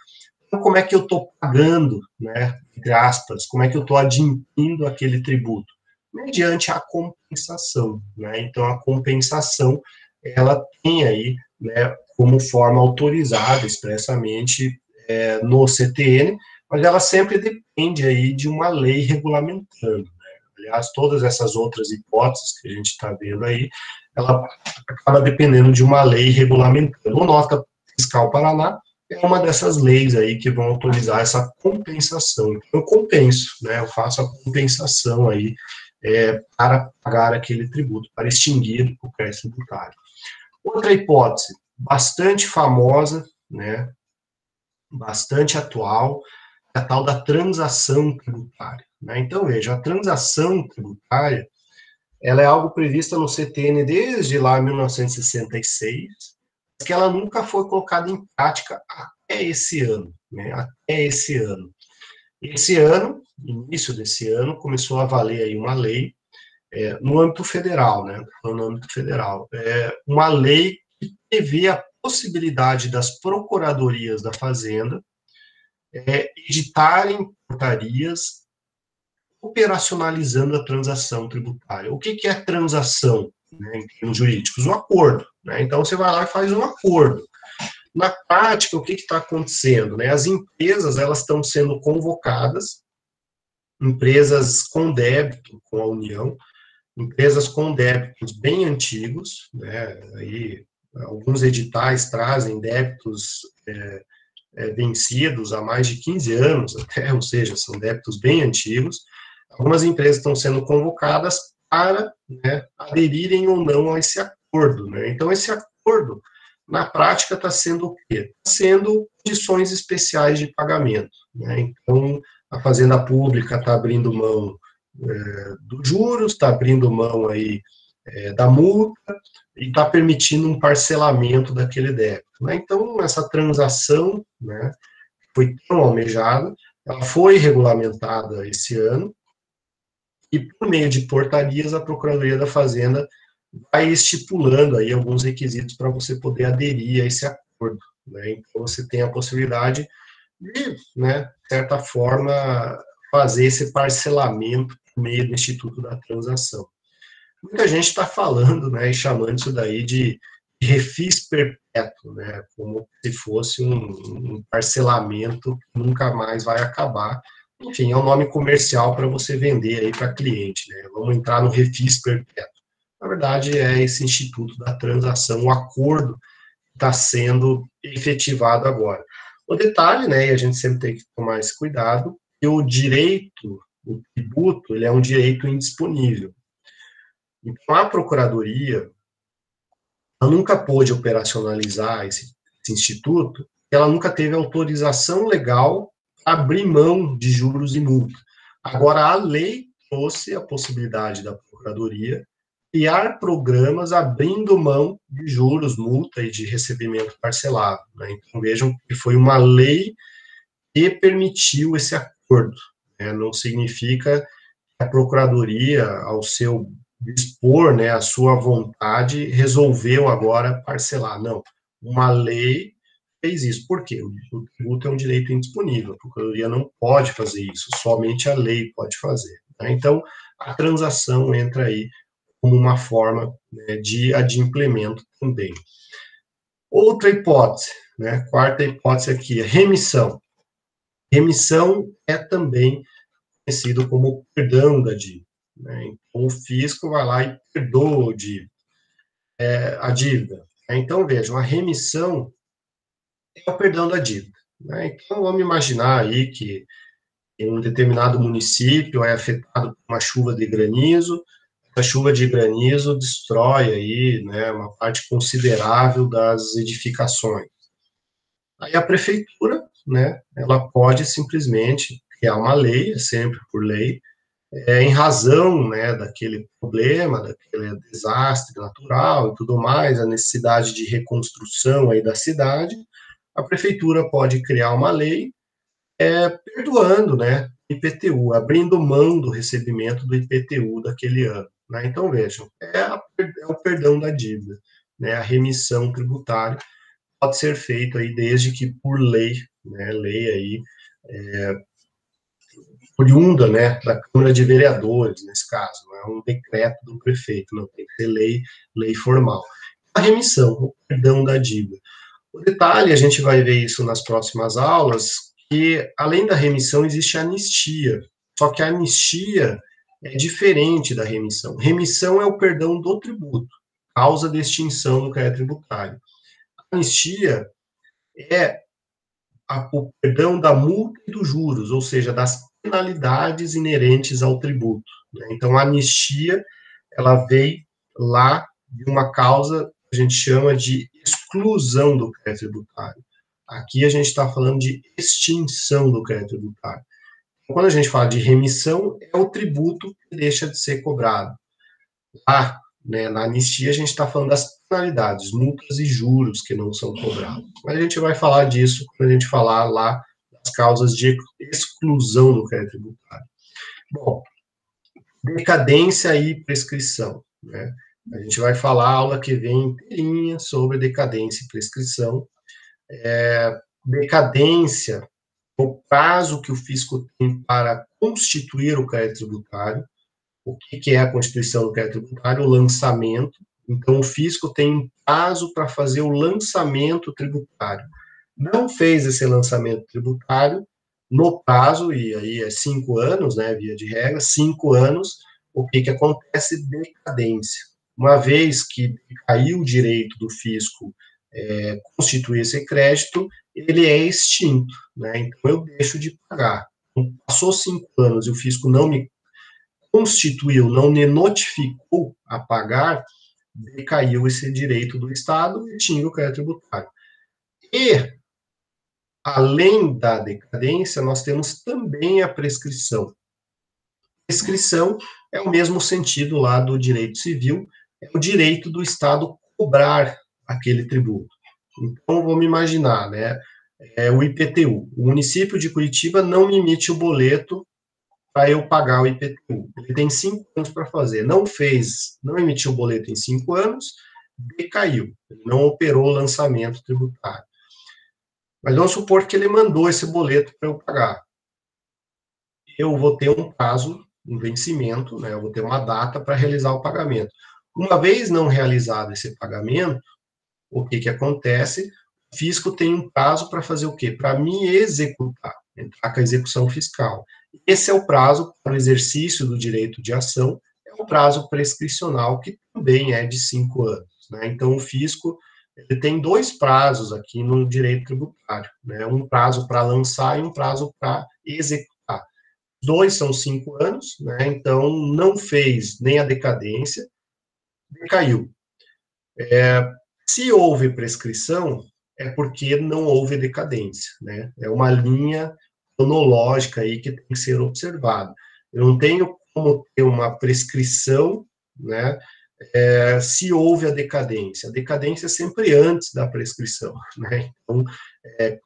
Então, como é que eu estou pagando, né, entre aspas, como é que eu estou adimpindo aquele tributo? Mediante a compensação, né? Então, a compensação, ela tem aí, né, como forma autorizada expressamente no CTN, mas ela sempre depende aí de uma lei regulamentando, né? Aliás, todas essas outras hipóteses que a gente está vendo aí, ela acaba dependendo de uma lei regulamentando. O Nota Fiscal Paraná é uma dessas leis aí que vão autorizar essa compensação. Eu compenso, né? Eu faço a compensação aí para pagar aquele tributo, para extinguir o crédito tributário. Outra hipótese, bastante famosa, né? Bastante atual, é a tal da transação tributária. Né? Então, veja, a transação tributária, ela é algo prevista no CTN desde lá 1966, mas que ela nunca foi colocada em prática até esse ano, né? Até esse ano. Esse ano, início desse ano, começou a valer aí uma lei no âmbito federal, né? No âmbito federal, uma lei que prevê a possibilidade das procuradorias da Fazenda editarem portarias operacionalizando a transação tributária. O que é transação, né, em termos jurídicos? Um acordo. Né? Então, você vai lá e faz um acordo. Na prática, o que está acontecendo? Né? As empresas elas estão sendo convocadas, empresas com débito com a União, empresas com débitos bem antigos, né? Aí, alguns editais trazem débitos vencidos há mais de 15 anos, até, ou seja, são débitos bem antigos. Algumas empresas estão sendo convocadas para, né, aderirem ou não a esse acordo. Né? Então, esse acordo, na prática, está sendo o quê? Está sendo condições especiais de pagamento. Né? Então, a Fazenda Pública está abrindo mão dos juros, está abrindo mão aí da multa e está permitindo um parcelamento daquele débito. Né? Então, essa transação, né, foi tão almejada, ela foi regulamentada esse ano, e por meio de portarias, a Procuradoria da Fazenda vai estipulando aí alguns requisitos para você poder aderir a esse acordo. Né? Então, você tem a possibilidade de, né, de certa forma, fazer esse parcelamento por meio do Instituto da Transação. Muita gente está falando, né, e chamando isso daí de refis perpétuo, né, como se fosse um parcelamento que nunca mais vai acabar. Enfim, é um nome comercial para você vender aí para cliente, né, vamos entrar no refis perpétuo. Na verdade, é esse Instituto da Transação, o acordo que está sendo efetivado agora. O detalhe, né, e a gente sempre tem que tomar esse cuidado, que o direito, o tributo, ele é um direito indisponível. Então, a Procuradoria ela nunca pôde operacionalizar esse instituto, ela nunca teve autorização legal para abrir mão de juros e multa. Agora, a lei trouxe a possibilidade da Procuradoria criar programas abrindo mão de juros, multa e de recebimento parcelado. Né? Então, vejam que foi uma lei que permitiu esse acordo. Né? Não significa que a Procuradoria, ao seu dispor, né, a sua vontade, resolveu agora parcelar. Não, uma lei fez isso. Por quê? O tributo é um direito indisponível, a Procuradoria não pode fazer isso, somente a lei pode fazer. Né? Então, a transação entra aí como uma forma, né, de adimplemento também. Outra hipótese, né, quarta hipótese aqui, remissão. Remissão é também conhecido como perdão da dívida. Né? Então, o fisco vai lá e perdoa a dívida. Então, vejam, a remissão é o perdão da dívida. Né? Então, vamos imaginar aí que em um determinado município é afetado por uma chuva de granizo, a chuva de granizo destrói aí, né, uma parte considerável das edificações. Aí a prefeitura, né, ela pode simplesmente criar uma lei, sempre por lei, em razão, né, daquele problema, daquele desastre natural e tudo mais, a necessidade de reconstrução aí da cidade, a prefeitura pode criar uma lei perdoando, né, IPTU, abrindo mão do recebimento do IPTU daquele ano. Né? Então, vejam, é o perdão da dívida, né, a remissão tributária pode ser feito aí desde que por lei, né, lei aí, oriunda, né, da Câmara de Vereadores, nesse caso, não é um decreto do prefeito, não tem que ser lei formal. A remissão, o perdão da dívida. O detalhe, a gente vai ver isso nas próximas aulas, que além da remissão existe a anistia, só que a anistia é diferente da remissão. Remissão é o perdão do tributo, causa de extinção do crédito tributário. A anistia é o perdão da multa e dos juros, ou seja, das penalidades inerentes ao tributo. Né? Então, a anistia, ela veio lá de uma causa que a gente chama de exclusão do crédito tributário. Aqui a gente está falando de extinção do crédito tributário. Então, quando a gente fala de remissão, é o tributo que deixa de ser cobrado. Lá, né, na anistia, a gente está falando das penalidades, multas e juros que não são cobrados. Mas a gente vai falar disso quando a gente falar lá das causas de exclusão do crédito tributário. Bom, decadência e prescrição. Né? A gente vai falar a aula que vem inteirinha sobre decadência e prescrição. Decadência, o prazo que o fisco tem para constituir o crédito tributário. O que é a constituição do crédito tributário? O lançamento. Então, o fisco tem um prazo para fazer o lançamento tributário. Não fez esse lançamento tributário no prazo, e aí é 5 anos, né, via de regra, 5 anos, o que acontece? Decadência. Uma vez que caiu o direito do fisco constituir esse crédito, ele é extinto, né, então eu deixo de pagar. Então, passou 5 anos e o fisco não me constituiu, não me notificou a pagar, decaiu esse direito do Estado e extingue o crédito tributário. E, além da decadência, nós temos também a prescrição. Prescrição é o mesmo sentido lá do direito civil, é o direito do Estado cobrar aquele tributo. Então, vamos imaginar, né, o IPTU. O município de Curitiba não me emite o boleto para eu pagar o IPTU. Ele tem 5 anos para fazer. Não fez, não emitiu o boleto em 5 anos, decaiu. Ele não operou o lançamento tributário. Mas vamos supor que ele mandou esse boleto para eu pagar. Eu vou ter um prazo, um vencimento, né? Eu vou ter uma data para realizar o pagamento. Uma vez não realizado esse pagamento, o que acontece? O fisco tem um prazo para fazer o quê? Para me executar, entrar com a execução fiscal. Esse é o prazo para o exercício do direito de ação, é o prazo prescricional, que também é de 5 anos. Né? Então, o fisco ele tem 2 prazos aqui no direito tributário, né? Um prazo para lançar e um prazo para executar. Os 2 são 5 anos, né? Então não fez nem a decadência, decaiu. Se houve prescrição, é porque não houve decadência, né? É uma linha cronológica aí que tem que ser observada. Eu não tenho como ter uma prescrição, né, se houve a decadência. A decadência é sempre antes da prescrição, né? Então,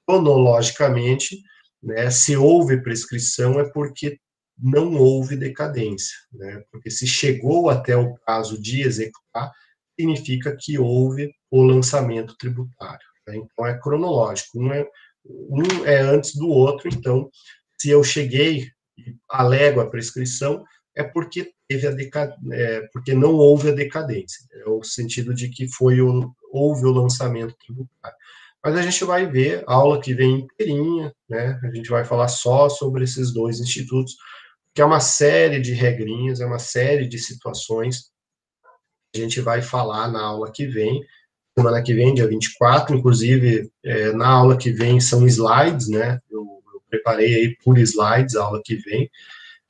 cronologicamente, né, se houve prescrição é porque não houve decadência, né? Porque se chegou até o prazo de executar, significa que houve o lançamento tributário, né? Então, é cronológico, um é antes do outro, então, se eu cheguei e alego a prescrição, é porque porque não houve a decadência, é o sentido de que houve o lançamento tributário. Mas a gente vai ver, a aula que vem inteirinha, né, a gente vai falar só sobre esses dois institutos, que é uma série de regrinhas, é uma série de situações que a gente vai falar na aula que vem, semana que vem, dia 24, inclusive, na aula que vem são slides, né, eu preparei aí por slides a aula que vem,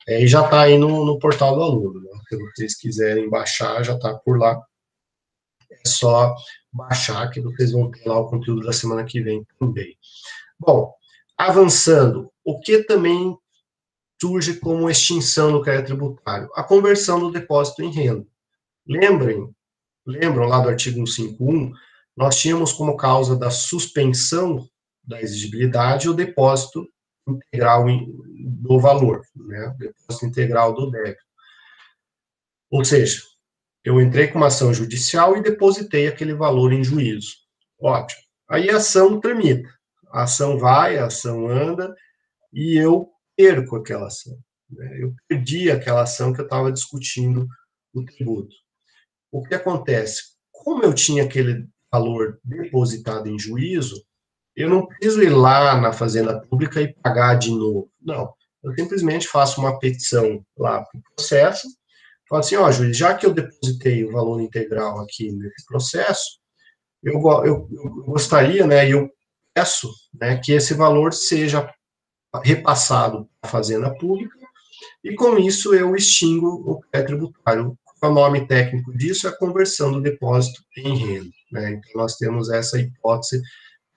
e já está aí no portal do aluno, né, se vocês quiserem baixar, já está por lá, é só baixar que vocês vão ter lá o conteúdo da semana que vem também. Bom, avançando, o que também surge como extinção no crédito tributário? A conversão do depósito em renda. Lembram lá do artigo 151, nós tínhamos como causa da suspensão da exigibilidade o depósito integral do valor, né? O depósito integral do débito. Ou seja, eu entrei com uma ação judicial e depositei aquele valor em juízo. Ótimo. Aí a ação tramita. A ação vai, a ação anda, e eu perco aquela ação, né? Eu perdi aquela ação que eu estava discutindo o tributo. O que acontece? Como eu tinha aquele valor depositado em juízo, eu não preciso ir lá na Fazenda Pública e pagar de novo. Não. Eu simplesmente faço uma petição lá para o processo, falo assim, ó, juiz, já que eu depositei o valor integral aqui nesse processo, eu gostaria, né, e eu peço, né, que esse valor seja repassado para a Fazenda Pública, e com isso eu extingo o crédito tributário. O nome técnico disso é a conversão do depósito em renda, né? Então, nós temos essa hipótese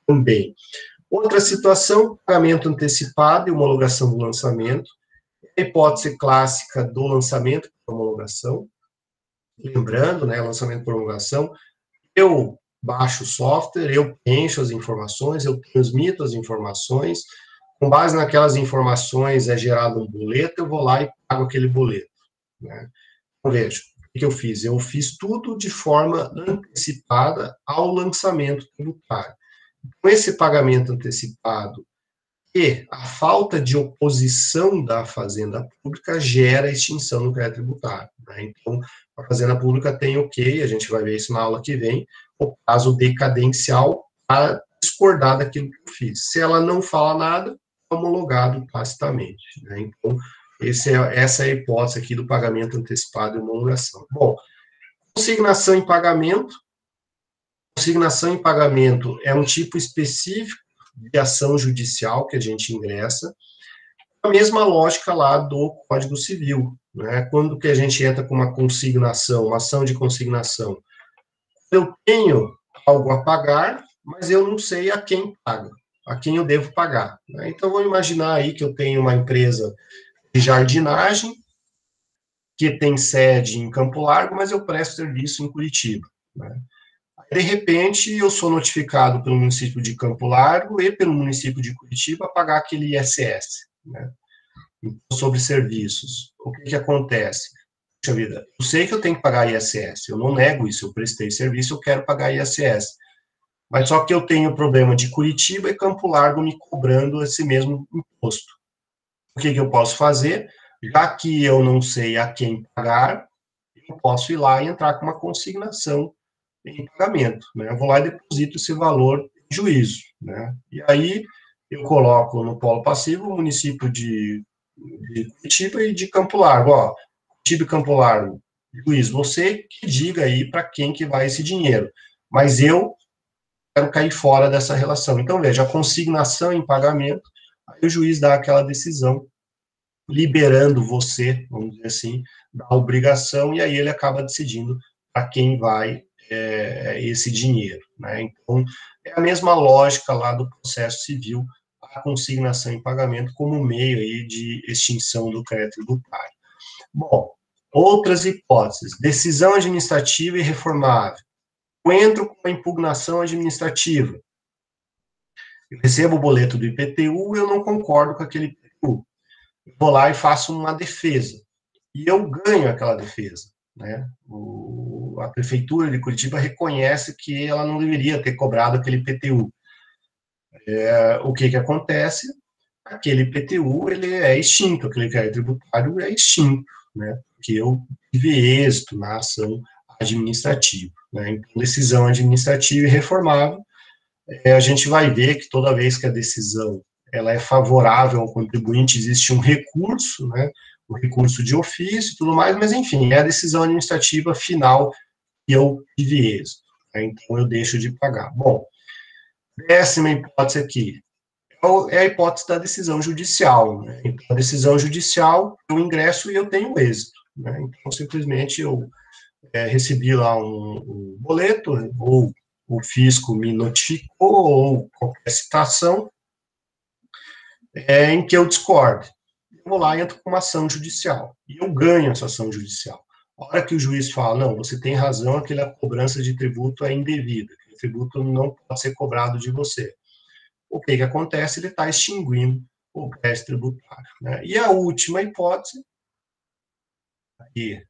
também. Outra situação, pagamento antecipado e homologação do lançamento. A hipótese clássica do lançamento por homologação. Lembrando, né, lançamento por homologação, eu baixo o software, eu preencho as informações, eu transmito as informações, com base naquelas informações é gerado um boleto, eu vou lá e pago aquele boleto, né? Então, veja, o que eu fiz? Eu fiz tudo de forma antecipada ao lançamento tributário. Com esse pagamento antecipado e a falta de oposição da Fazenda Pública gera extinção no crédito tributário, né? Então, a Fazenda Pública tem o quê? A gente vai ver isso na aula que vem, o prazo decadencial para discordar daquilo que eu fiz. Se ela não fala nada, homologado tacitamente, né? Então, essa é a hipótese aqui do pagamento antecipado e homologação. Bom, consignação em pagamento. Consignação em pagamento é um tipo específico de ação judicial que a gente ingressa, a mesma lógica lá do Código Civil, né? Quando que a gente entra com uma consignação, uma ação de consignação? Eu tenho algo a pagar, mas eu não sei a quem paga, a quem eu devo pagar, né? Então, vou imaginar aí que eu tenho uma empresa de jardinagem que tem sede em Campo Largo, mas eu presto serviço em Curitiba, né? De repente, eu sou notificado pelo município de Campo Largo e pelo município de Curitiba a pagar aquele ISS, né? Então, sobre serviços. O que acontece? Puxa vida, eu sei que eu tenho que pagar ISS, eu não nego isso, eu prestei serviço, eu quero pagar ISS. Mas só que eu tenho o problema de Curitiba e Campo Largo me cobrando esse mesmo imposto. O que eu posso fazer? Já que eu não sei a quem pagar, eu posso ir lá e entrar com uma consignação em pagamento, né? Eu vou lá e deposito esse valor em juízo, né? E aí eu coloco no polo passivo o município de Curitiba e de Campo Largo, ó, Curitiba e Campo Largo, juiz, você que diga aí para quem que vai esse dinheiro, mas eu quero cair fora dessa relação. Então, veja, a consignação em pagamento, aí o juiz dá aquela decisão, liberando você, vamos dizer assim, da obrigação, e aí ele acaba decidindo para quem vai esse dinheiro, né? Então, é a mesma lógica lá do processo civil, a consignação em pagamento como meio aí de extinção do crédito tributário. Bom, outras hipóteses, decisão administrativa irreformável. Eu entro com a impugnação administrativa. Eu recebo o boleto do IPTU e eu não concordo com aquele IPTU. Eu vou lá e faço uma defesa. E eu ganho aquela defesa, né? A Prefeitura de Curitiba reconhece que ela não deveria ter cobrado aquele IPTU. O que acontece? Aquele IPTU, ele é extinto, aquele crédito tributário é extinto, né? Porque eu tive êxito na ação administrativa, né? Então, decisão administrativa irreformável, a gente vai ver que toda vez que a decisão ela é favorável ao contribuinte, existe um recurso, né? O recurso de ofício e tudo mais, mas enfim, é a decisão administrativa final que eu tive êxito, né? Então eu deixo de pagar. Bom, décima hipótese aqui, é a hipótese da decisão judicial, né? Então, a decisão judicial, eu ingresso e eu tenho êxito, né? Então, simplesmente eu recebi lá um boleto, ou o fisco me notificou, ou qualquer citação, em que eu discordo. Eu vou lá e entro com uma ação judicial, e eu ganho essa ação judicial. A hora que o juiz fala, não, você tem razão, aquela cobrança de tributo é indevida, o tributo não pode ser cobrado de você. O que acontece? Ele está extinguindo o crédito tributário, né? E a última hipótese, aqui,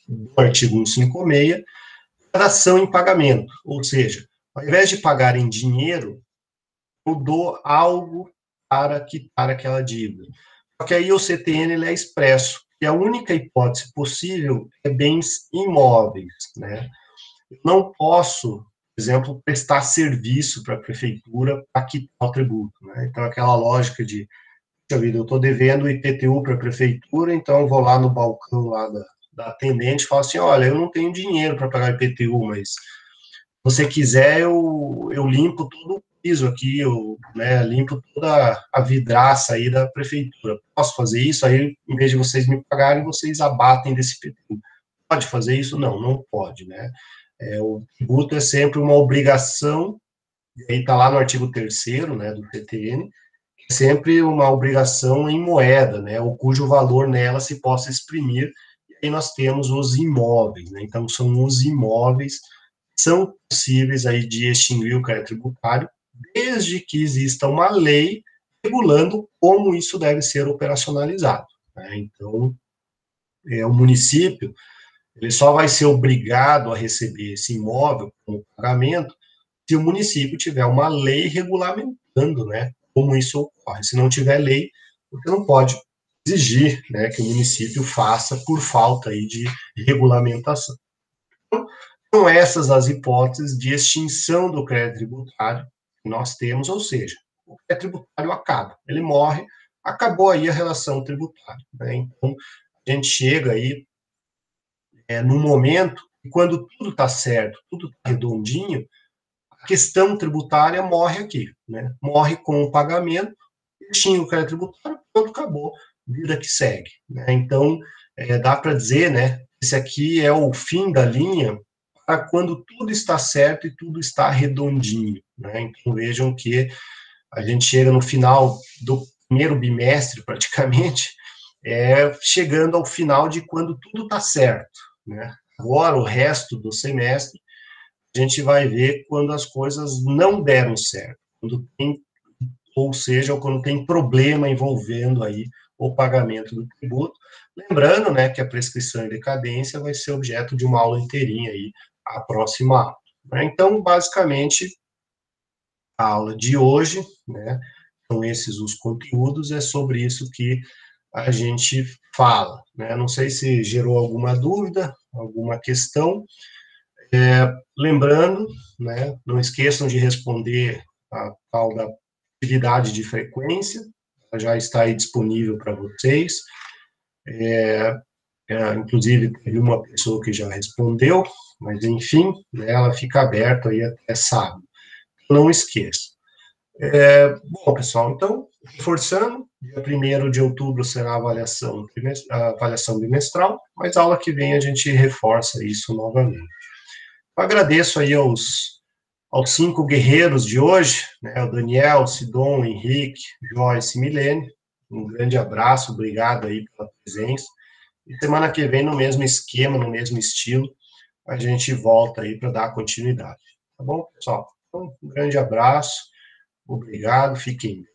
do artigo 156, dação em pagamento, ou seja, ao invés de pagar em dinheiro, eu dou algo para quitar aquela dívida. Só que aí o CTN ele é expresso, e a única hipótese possível é bens imóveis, né? Eu não posso, por exemplo, prestar serviço para a prefeitura para quitar o tributo, né? Então, aquela lógica de, eu estou devendo o IPTU para a prefeitura, então eu vou lá no balcão lá da atendente e falo assim, olha, eu não tenho dinheiro para pagar IPTU, mas se você quiser, eu limpo todo o piso aqui, eu limpo toda a vidraça aí da prefeitura. Posso fazer isso? Aí, em vez de vocês me pagarem, vocês abatem desse IPTU. Pode fazer isso? Não, não pode, né? O tributo é sempre uma obrigação, e aí está lá no artigo 3º, né, do CTN, é sempre uma obrigação em moeda, né, ou cujo valor nela se possa exprimir, e aí nós temos os imóveis, né, então são os imóveis que são possíveis aí de extinguir o crédito tributário, desde que exista uma lei regulando como isso deve ser operacionalizado, né, então, o município, ele só vai ser obrigado a receber esse imóvel como pagamento se o município tiver uma lei regulamentando, né, como isso ocorre. Se não tiver lei, você não pode exigir, né, que o município faça por falta aí de regulamentação. Então, são essas as hipóteses de extinção do crédito tributário que nós temos, ou seja, o crédito tributário acaba, ele morre, acabou aí a relação tributária, né? Então, a gente chega aí num momento que quando tudo está certo, tudo está redondinho, a questão tributária morre aqui, né? Morre com o pagamento, extingue o crédito tributário, pronto, acabou, vida que segue, né? Então, dá para dizer, né, esse aqui é o fim da linha para quando tudo está certo e tudo está redondinho, né? Então, vejam que a gente chega no final do primeiro bimestre, praticamente, chegando ao final de quando tudo está certo, né? Agora, o resto do semestre, a gente vai ver quando as coisas não deram certo, quando tem, ou seja, quando tem problema envolvendo aí o pagamento do tributo. Lembrando, né, que a prescrição e decadência vai ser objeto de uma aula inteirinha aí, a próxima aula, né? Então, basicamente, a aula de hoje, né, são esses os conteúdos, é sobre isso que a gente fala, né? Não sei se gerou alguma dúvida, alguma questão. Lembrando, né, não esqueçam de responder a tal da atividade de frequência, ela já está aí disponível para vocês. Inclusive, teve uma pessoa que já respondeu, mas enfim, né, ela fica aberta aí até sábado. Não esqueça. Bom, pessoal, então, reforçando, Dia 1º de outubro será a avaliação bimestral, mas aula que vem a gente reforça isso novamente. Eu agradeço aí aos 5 guerreiros de hoje, né, o Daniel, Sidon, o Henrique, Joyce e Milene. Um grande abraço, obrigado aí pela presença. E semana que vem, no mesmo esquema, no mesmo estilo, a gente volta aí para dar continuidade. Tá bom, pessoal? Então, um grande abraço, obrigado, fiquem bem.